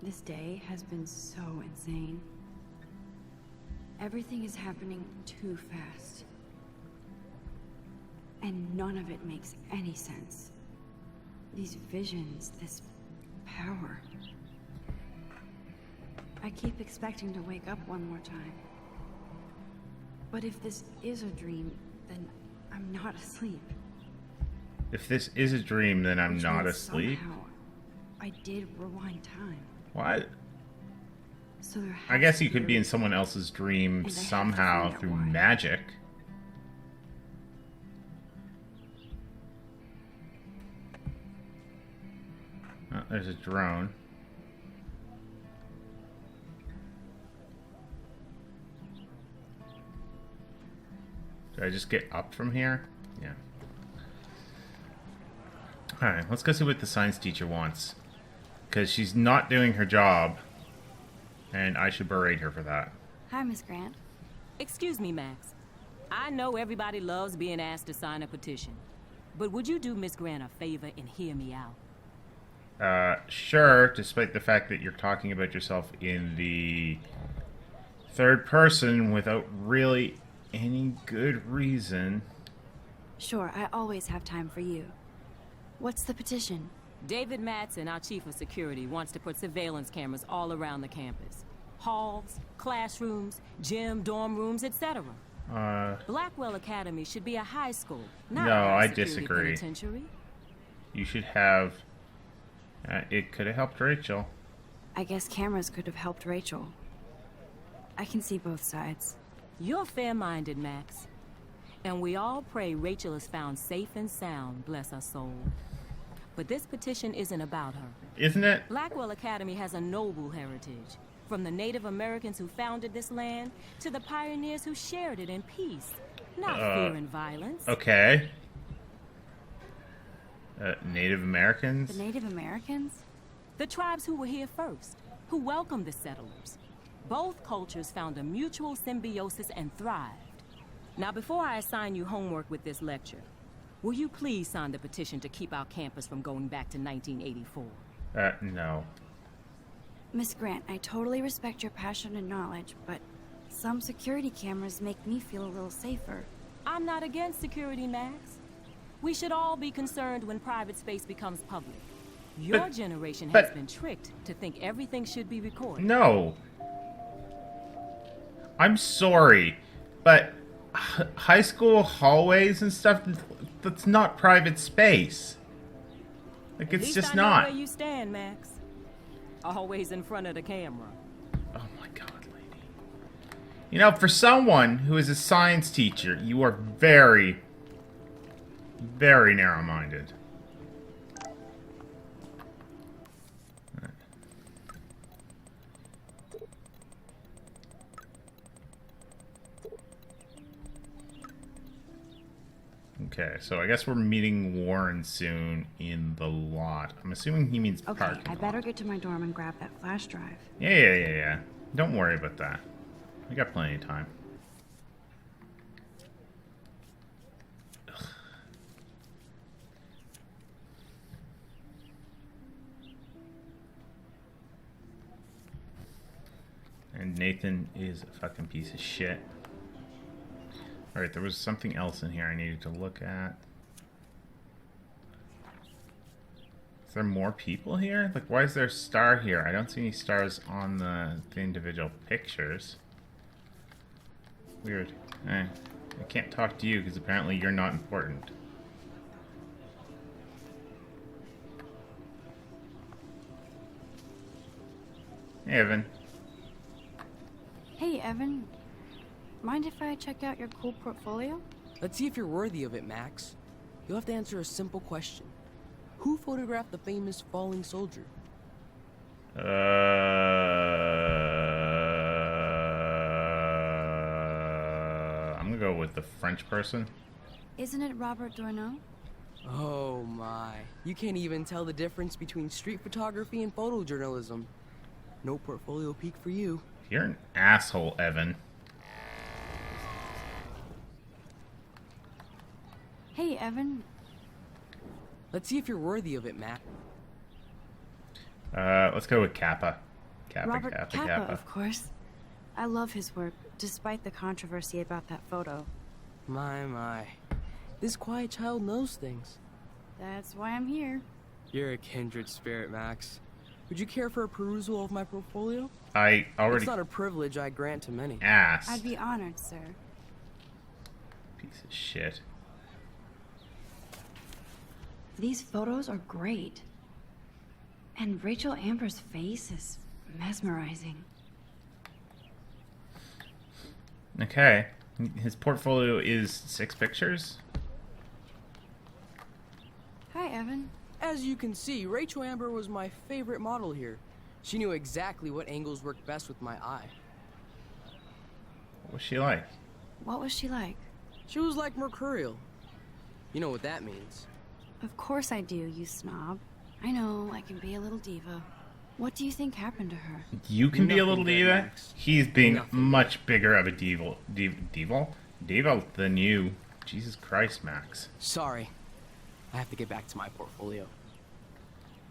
This day has been so insane. Everything is happening too fast. And none of it makes any sense. These visions, this power. I keep expecting to wake up one more time. But if this is a dream, then I'm not asleep. If this is a dream, then I'm Which not means asleep. somehow I did rewind time. What? So there I has guess to you could a be in reason. someone else's dream And I have to somehow find out through why. magic. Oh, there's a drone. Do I just get up from here? Yeah. Alright, let's go see what the science teacher wants. Because she's not doing her job. And I should berate her for that. Hi, Miss Grant. Excuse me, Max. I know everybody loves being asked to sign a petition. But would you do Miss Grant a favor and hear me out? Sure, despite the fact that you're talking about yourself in the third person without really any good reason. Sure, I always have time for you. What's the petition? David Matson, our chief of security, wants to put surveillance cameras all around the campus. Halls, classrooms, gym, dorm rooms, etc. Blackwell Academy should be a high school, not No, a I high-security disagree. penitentiary. You should have... it could have helped Rachel. I guess cameras could have helped Rachel. I can see both sides. You're fair-minded, Max. And we all pray Rachel is found safe and sound, bless her soul. But this petition isn't about her. Isn't it? Blackwell Academy has a noble heritage. From the Native Americans who founded this land to the pioneers who shared it in peace, not fear and violence. Okay. Native Americans? The Native Americans? The tribes who were here first, who welcomed the settlers. Both cultures found a mutual symbiosis and thrived. Now, before I assign you homework with this lecture, will you please sign the petition to keep our campus from going back to 1984? No. Miss Grant, I totally respect your passion and knowledge, but some security cameras make me feel a little safer. I'm not against security, Max. We should all be concerned when private space becomes public. Your generation has been tricked to think everything should be recorded. No. I'm sorry, but high school hallways and stuff, that's not private space. Like, it's just not. At least I know where you stand, Max. Always in front of the camera. Oh my god, lady. You know, for someone who is a science teacher, you are very, very narrow-minded. Okay, so I guess we're meeting Warren soon in the lot. I'm assuming he means Okay, parking I lot. better get to my dorm and grab that flash drive. Yeah. Don't worry about that. We got plenty of time. Ugh. And Nathan is a fucking piece of shit. Alright, there was something else in here I needed to look at. Is there more people here? Like, why is there a star here? I don't see any stars on the individual pictures. Weird. I can't talk to you because apparently you're not important. Hey, Evan. Hey, Evan. Mind if I check out your cool portfolio? Let's see if you're worthy of it, Max. You'll have to answer a simple question. Who photographed the famous falling soldier? I'm gonna go with the French person. Isn't it Robert Doisneau? Oh my. You can't even tell the difference between street photography and photojournalism. No portfolio peak for you. You're an asshole, Evan. Hey, Evan. Let's see if you're worthy of it, Matt. Let's go with Kappa. Robert Kappa, of course. I love his work, despite the controversy about that photo. My. This quiet child knows things. That's why I'm here. You're a kindred spirit, Max. Would you care for a perusal of my portfolio? I already... It's not a privilege I grant to many. Ass. I'd be honored, sir. Piece of shit. These photos are great. And Rachel Amber's face is mesmerizing. Okay. His portfolio is 6 pictures? Hi, Evan. As you can see, Rachel Amber was my favorite model here. She knew exactly what angles worked best with my eye. What was she like? What was she like? She was like mercurial. You know what that means. Of course I do, you snob. I know, I can be a little diva. What do you think happened to her? You can be a little Nothing, diva? Max. He's being Nothing. much bigger of a diva than you. Jesus Christ, Max. Sorry. I have to get back to my portfolio.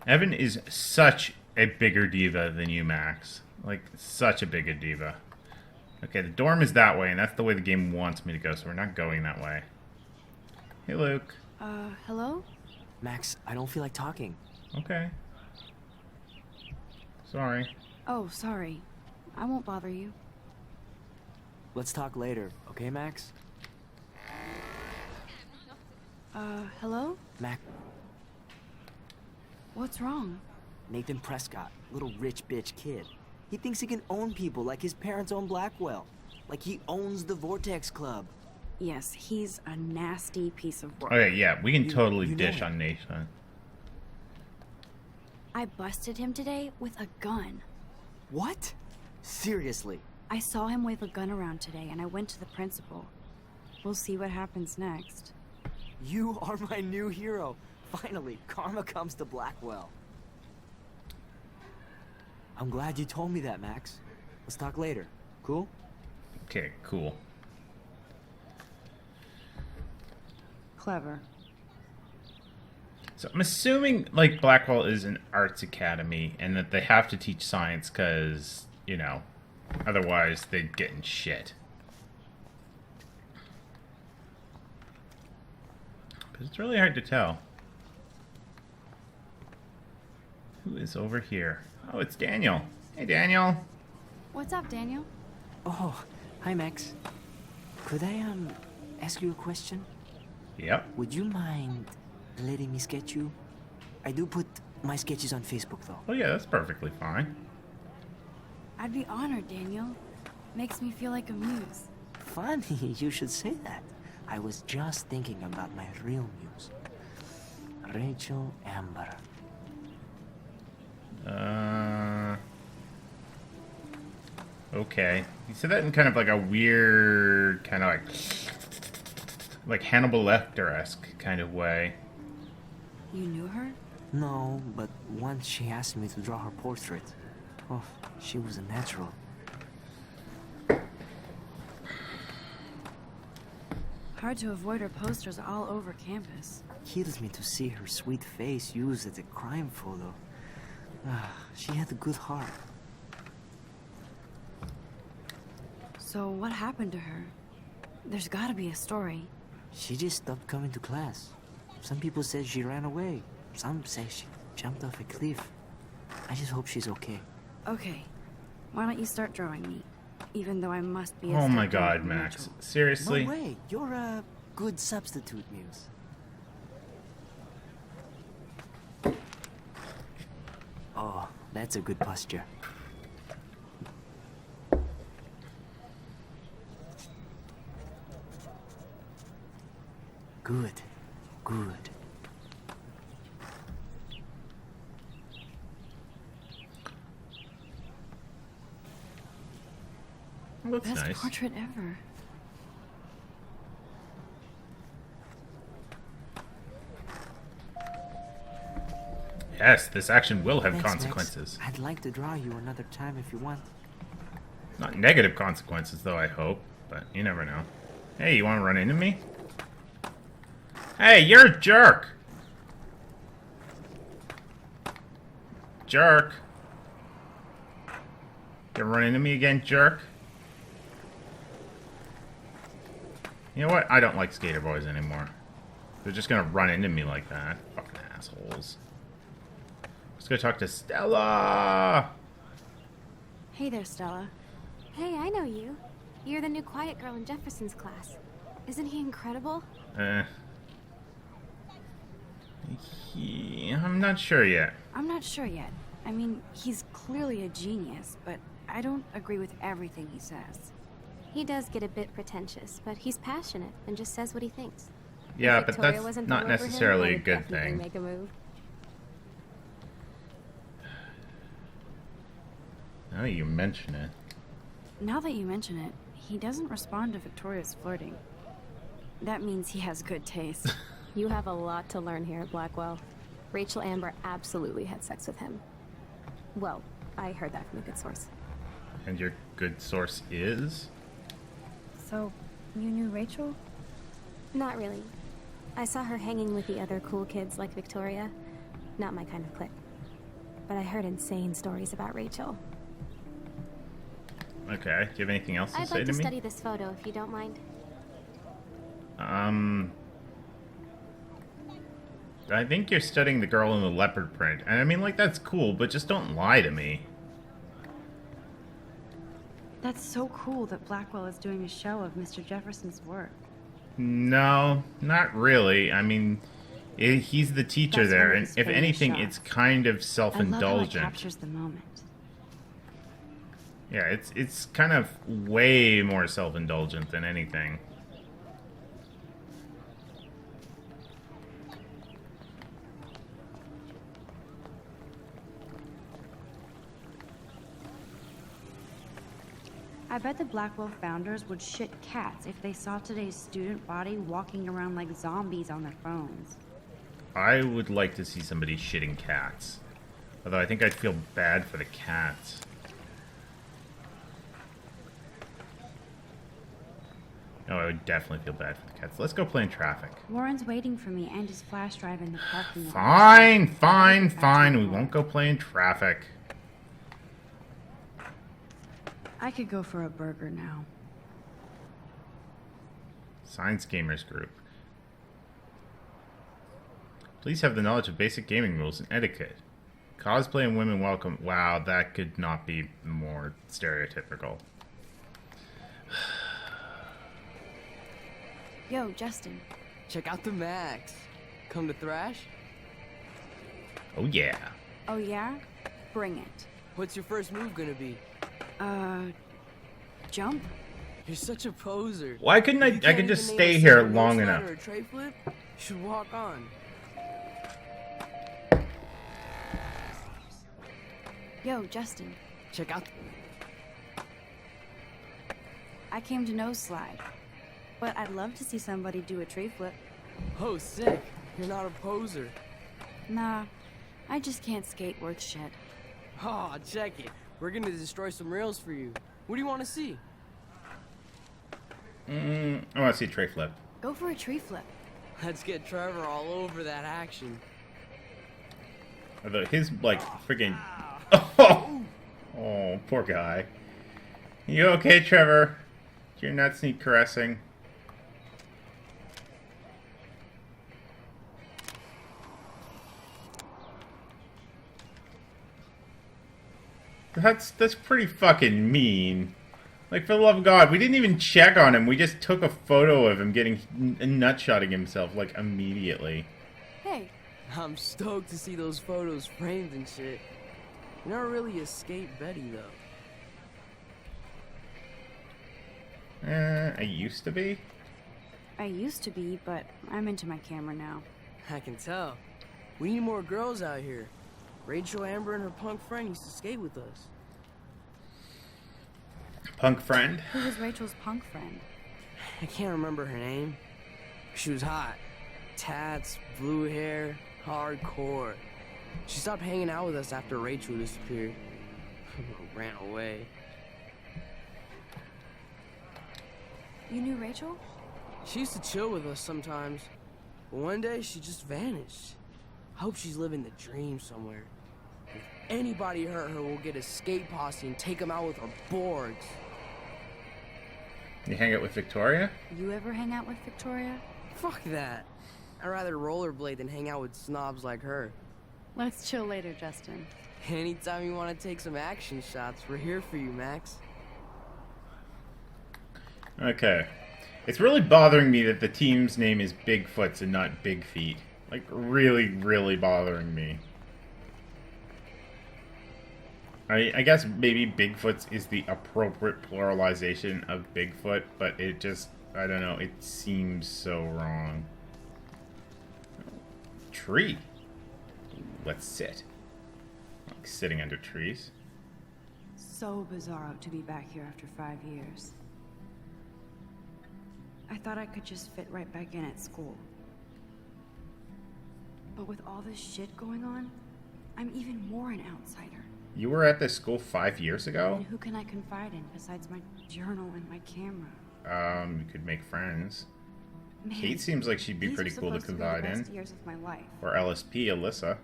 Evan is such a bigger diva than you, Max. Like, such a bigger diva. Okay, the dorm is that way, and that's the way the game wants me to go, so we're not going that way. Hey, Luke. Hello? Max, I don't feel like talking. Okay. Sorry. Oh, sorry. I won't bother you. Let's talk later, okay, Max? Hello? Mac, What's wrong? Nathan Prescott, little rich bitch kid. He thinks he can own people like his parents own Blackwell. Like he owns the Vortex Club. Yes, he's a nasty piece of work. Okay, yeah, we can totally you know dish him. on Nathan. I busted him today with a gun. What? Seriously? I saw him wave a gun around today, and I went to the principal. We'll see what happens next. You are my new hero. Finally, karma comes to Blackwell. I'm glad you told me that, Max. Let's talk later. Cool? Okay, cool. Clever. So I'm assuming, like, Blackwell is an arts academy and that they have to teach science because, you know, otherwise they'd get in shit. But it's really hard to tell. Who is over here? Oh, it's Daniel. Hey, Daniel. What's up, Daniel? Oh, hi, Max. Could I, ask you a question? Yep. Would you mind letting me sketch you? I do put my sketches on Facebook, though. Oh, yeah, that's perfectly fine. I'd be honored, Daniel. Makes me feel like a muse. Funny you should say that. I was just thinking about my real muse. Rachel Amber. Okay. You said that in kind of like a weird, kind of like Hannibal Lecter-esque kind of way. You knew her? No, but once she asked me to draw her portrait. Oh, she was a natural. Hard to avoid her posters all over campus. Kills me to see her sweet face used as a crime photo. She had a good heart. So what happened to her? There's gotta be a story. She just stopped coming to class. Some people said she ran away. Some say she jumped off a cliff. I just hope she's okay. Okay. Why don't you start drawing me? Even though I must be a Oh my step god, down from Max. Rachel. Seriously? No way. You're a good substitute, Muse. Oh, that's a good posture. Good. Good. Well, that's Best nice. portrait ever. Yes, this action will have Thanks, consequences. Max. I'd like to draw you another time if you want. Not negative consequences, though, I hope. But you never know. Hey, you want to run into me? Hey, you're a jerk! Jerk. You run into me again, jerk? You know what? I don't like skater boys anymore. They're just gonna run into me like that. Fucking assholes. Let's go talk to Stella! Hey there, Stella. Hey, I know you. You're the new quiet girl in Jefferson's class. Isn't he incredible? I'm not sure yet. I'm not sure yet. I mean, he's clearly a genius, but I don't agree with everything he says. He does get a bit pretentious, but he's passionate and just says what he thinks. Yeah, If but Victoria that's wasn't not all over him, necessarily I a would good definitely thing. Make a move. Now you mention it. Now that you mention it, he doesn't respond to Victoria's flirting. That means he has good taste. You have a lot to learn here at Blackwell. Rachel Amber absolutely had sex with him. Well, I heard that from a good source. And your good source is? So, you knew Rachel? Not really. I saw her hanging with the other cool kids like Victoria. Not my kind of clique. But I heard insane stories about Rachel. Okay, do you have anything else to I'd say like to to me? study this photo if you don't mind. I think you're studying the girl in the leopard print. And I mean, like, that's cool, but just don't lie to me. That's so cool that Blackwell is doing a show of Mr. Jefferson's work. No, not really. I mean, he's the teacher That's there, one of and his if famous anything, shots. it's kind of I love how it self-indulgent. captures the moment. Yeah, it's kind of way more self-indulgent than anything. I bet the Blackwell founders would shit cats if they saw today's student body walking around like zombies on their phones. I would like to see somebody shitting cats. Although I think I'd feel bad for the cats. No, I would definitely feel bad for the cats. Let's go play in traffic. Warren's waiting for me and his flash drive in the parking lot. Fine. We won't go play in traffic. I could go for a burger now. Science Gamers Group. Please have the knowledge of basic gaming rules and etiquette. Cosplay and women welcome. Wow, that could not be more stereotypical. Yo, Justin. Check out the Max. Come to thrash? Oh yeah. Oh yeah? Bring it. What's your first move gonna be? Jump? You're such a poser. Why couldn't I could just stay here long enough? Or a tray flip? You should walk on. Yo, Justin. Check out. I came to nose slide. But I'd love to see somebody do a tree flip. Oh, sick. You're not a poser. Nah, I just can't skate worth shit. Oh, check it. We're gonna destroy some rails for you. What do you want to see? I want to see a tray flip. Go for a tree flip. Let's get Trevor all over that action. Although his, like, freaking... Oh, poor guy. You okay, Trevor? Your nuts need caressing. That's pretty fucking mean. Like, for the love of God, we didn't even check on him. We just took a photo of him getting nutshotting himself, like, immediately. Hey. I'm stoked to see those photos framed and shit. You're not really a skate Betty, though. I used to be? I used to be, but I'm into my camera now. I can tell. We need more girls out here. Rachel, Amber, and her punk friend used to skate with us. Punk friend? Who was Rachel's punk friend? I can't remember her name. She was hot. Tats, blue hair, hardcore. She stopped hanging out with us after Rachel disappeared. Ran away. You knew Rachel? She used to chill with us sometimes. But one day, she just vanished. I hope she's living the dream somewhere. If anybody hurt her, we'll get a skate posse and take them out with our boards. You hang out with Victoria? You ever hang out with Victoria? Fuck that. I'd rather rollerblade than hang out with snobs like her. Let's chill later, Justin. Anytime you want to take some action shots, we're here for you, Max. Okay. It's really bothering me that the team's name is Bigfoots and not Big Feet. Like, really, really bothering me. I guess maybe Bigfoots is the appropriate pluralization of Bigfoot, but it just, I don't know, it seems so wrong. Tree. Let's sit. Like sitting under trees. So bizarre to be back here after 5 years. I thought I could just fit right back in at school. But with all this shit going on, I'm even more an outsider. You were at this school 5 years ago? And who can I confide in besides my journal and my camera? You could make friends. Man, Kate seems like she'd be pretty cool to confide in. These are supposed to be the best years of my life. Or LSP, Alyssa.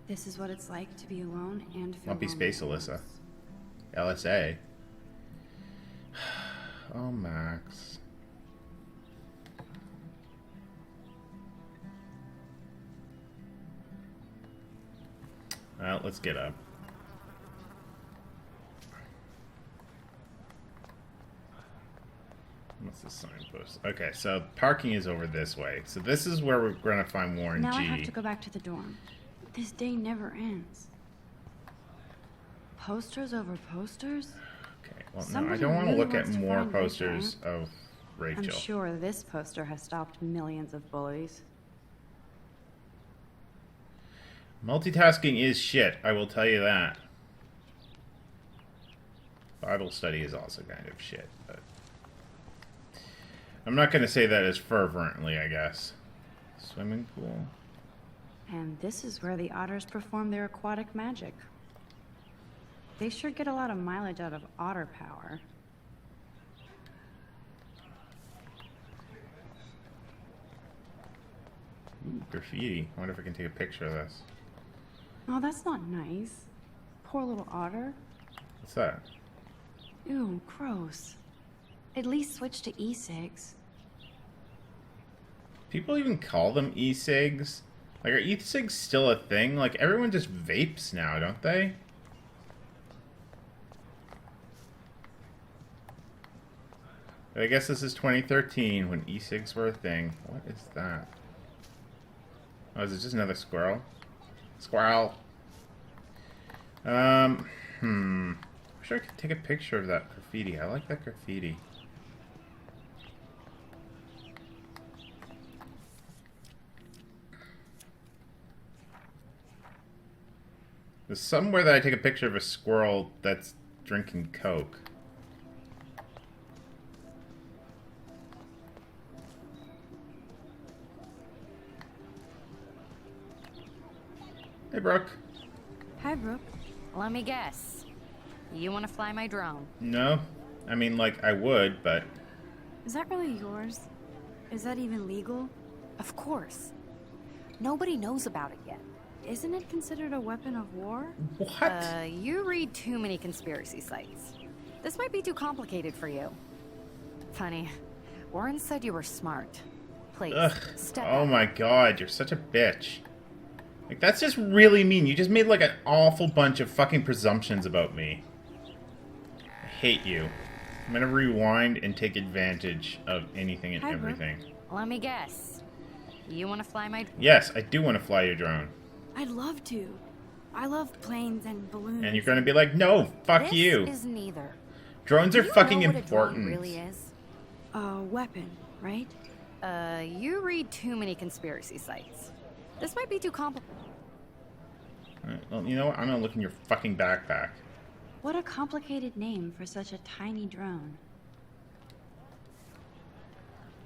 This is what it's like to be alone and feel Lumpy Space Alyssa. LSA. Oh, Max. Well, let's get up. What's this signpost? Okay, so parking is over this way. So this is where we're going to find Warren G. Now I have to go back to the dorm. This day never ends. Posters over posters? Okay, well, no, I don't want to look at more posters of Rachel. I'm sure this poster has stopped millions of bullies. Multitasking is shit, I will tell you that. Bible study is also kind of shit, but I'm not going to say that as fervently, I guess. Swimming pool. And this is where the otters perform their aquatic magic. They sure get a lot of mileage out of otter power. Ooh, graffiti. I wonder if I can take a picture of this. Oh, that's not nice. Poor little otter. What's that? Ew, gross. At least switch to e-cigs. People even call them e-cigs? Like, are e-cigs still a thing? Like, everyone just vapes now, don't they? I guess this is 2013 when e-cigs were a thing. What is that? Oh, is it just another squirrel? Squirrel. Wish I could take a picture of that graffiti. I like that graffiti. There's somewhere that I take a picture of a squirrel that's drinking Coke. Hey, Brooke. Hi, Brooke. Let me guess. You want to fly my drone? No. I mean, like, I would, but... Is that really yours? Is that even legal? Of course. Nobody knows about it yet. Isn't it considered a weapon of war? What? You read too many conspiracy sites. This might be too complicated for you. Funny. Warren said you were smart. Please, step Oh back. my god, you're such a bitch. Like, that's just really mean. You just made, like, an awful bunch of fucking presumptions about me. I hate you. I'm gonna rewind and take advantage of anything and everything. Let me guess. You want to fly my... Yes, I do want to fly your drone. I'd love to. I love planes and balloons. And you're gonna be like, no, fuck you. This is neither. Drones are Do you fucking know what a drone important. really is? A weapon, right? You read too many conspiracy sites. This might be too complicated. Alright, well, you know what? I'm gonna look in your fucking backpack. What a complicated name for such a tiny drone.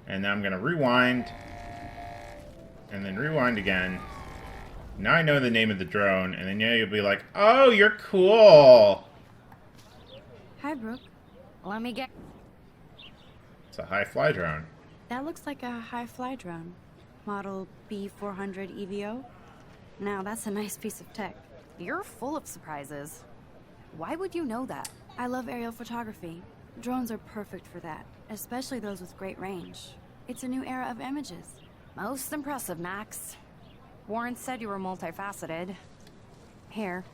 And now I'm gonna rewind. And then rewind again. Now I know the name of the drone, and then you'll be like, oh, you're cool! Hi, Brooke. Let me get... It's a high-fly drone. That looks like a high-fly drone. Model B400 EVO. Now, that's a nice piece of tech. You're full of surprises. Why would you know that? I love aerial photography. Drones are perfect for that, especially those with great range. It's a new era of images. Most impressive, Max. Warren said you were multifaceted. Here,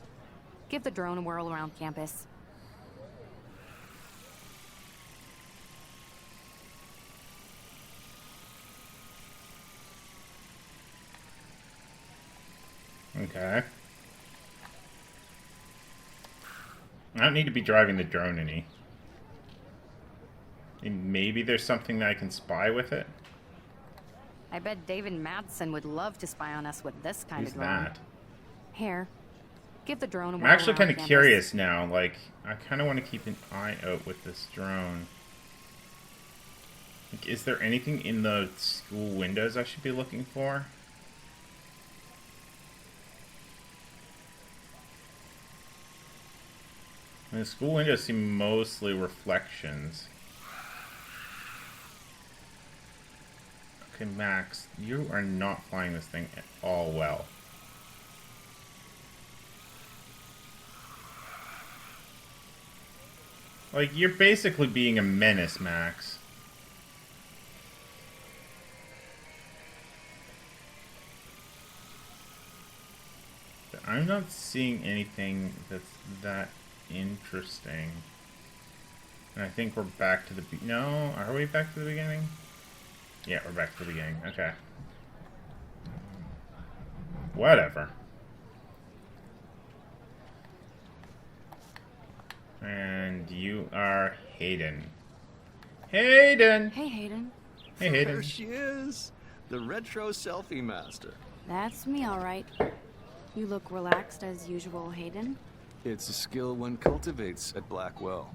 give the drone a whirl around campus. Okay. I don't need to be driving the drone any. And maybe there's something that I can spy with it? I bet David Madsen would love to spy on us with this kind Who's of drone. that? Here, give the drone a I'm whirl actually around kind of campus. curious now. Like, I kind of want to keep an eye out with this drone. Like, is there anything in the school windows I should be looking for? And the school windows seem mostly reflections. Okay, Max, you are not flying this thing at all well. Like, you're basically being a menace, Max. But I'm not seeing anything that's that interesting. And I think we're back to the... No? Are we back to the beginning? Yeah, we're back to the beginning. Okay. Whatever. And you are Hayden. Hayden! Hey, Hayden. Hey, Hayden. There she is. The retro selfie master. That's me, all right. You look relaxed as usual, Hayden. It's a skill one cultivates at Blackwell.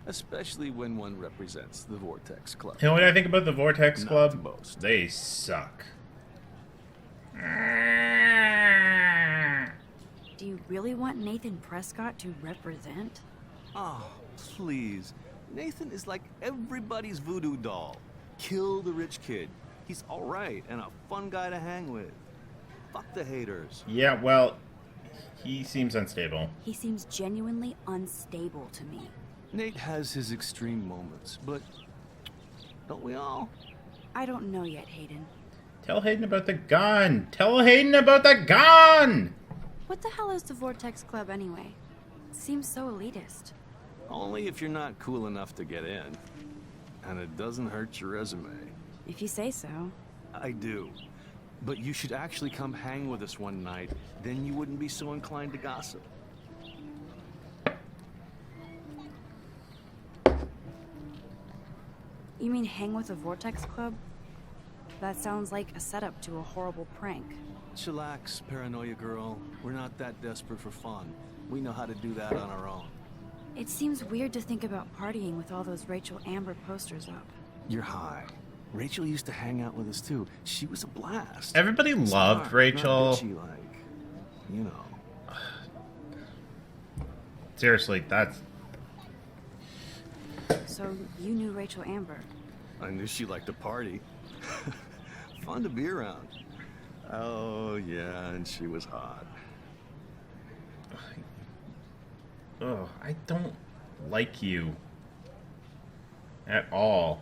especially when one represents the Vortex Club. You know what I think about the Vortex Not Club? to boast. They suck. Do you really want Nathan Prescott to represent? Oh, please. Nathan is like everybody's voodoo doll. Kill the rich kid. He's alright and a fun guy to hang with. Fuck the haters. Yeah, well, he seems unstable. He seems genuinely unstable to me. Nate has his extreme moments, but don't we all? I don't know yet, Hayden. Tell Hayden about the gun! Tell Hayden about the gun! What the hell is the Vortex Club anyway? It seems so elitist. Only if you're not cool enough to get in. And it doesn't hurt your resume. If you say so. I do. But you should actually come hang with us one night, then you wouldn't be so inclined to gossip. You mean hang with the Vortex Club? That sounds like a setup to a horrible prank. Chillax, paranoia girl. We're not that desperate for fun. We know how to do that on our own. It seems weird to think about partying with all those Rachel Amber posters up. You're high. Rachel used to hang out with us too. She was a blast. Everybody loved Rachel. Not bitchy, like, you know. Seriously, that's... So you knew Rachel Amber? I knew she liked to party. Fun to be around. Oh, yeah, and she was hot. Ugh, I don't like you. At all.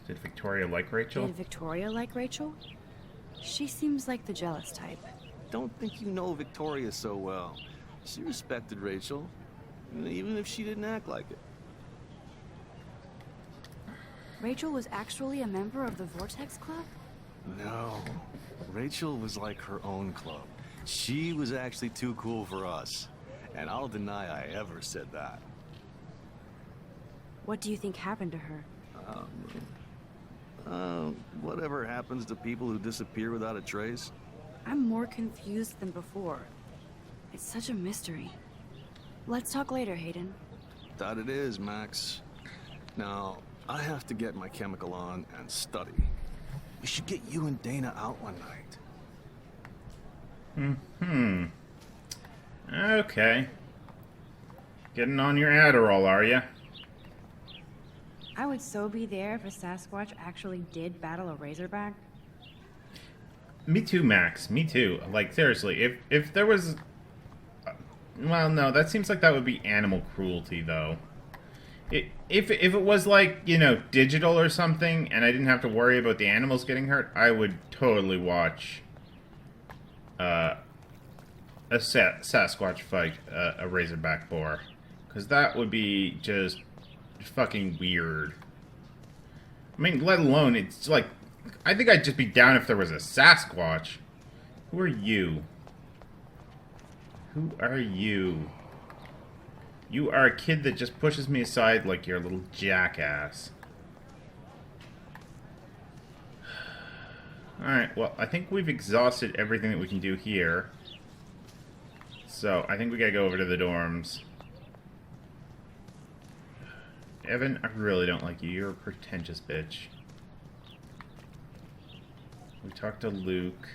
Did Victoria like Rachel? Did Victoria like Rachel? She seems like the jealous type. Don't think you know Victoria so well. She respected Rachel, even if she didn't act like it. Rachel was actually a member of the Vortex Club? No. Rachel was like her own club. She was actually too cool for us. And I'll deny I ever said that. What do you think happened to her? Whatever happens to people who disappear without a trace? I'm more confused than before. It's such a mystery. Let's talk later, Hayden. That it is, Max. Now, I have to get my chemical on and study. We should get you and Dana out one night. Okay. Getting on your Adderall, are ya? I would so be there if a Sasquatch actually did battle a Razorback. Me too, Max. Me too. Like, seriously, if there was... well, no, that seems like that would be animal cruelty, though. If it was, like, you know, digital or something, and I didn't have to worry about the animals getting hurt, I would totally watch a Sasquatch fight a Razorback boar. Because that would be just fucking weird. I mean, let alone, it's like... I think I'd just be down if there was a Sasquatch. Who are you? Who are you? You are a kid that just pushes me aside like you're a little jackass. Alright, well, I think we've exhausted everything that we can do here. So, I think we gotta go over to the dorms. Evan, I really don't like you. You're a pretentious bitch. We talked to Luke.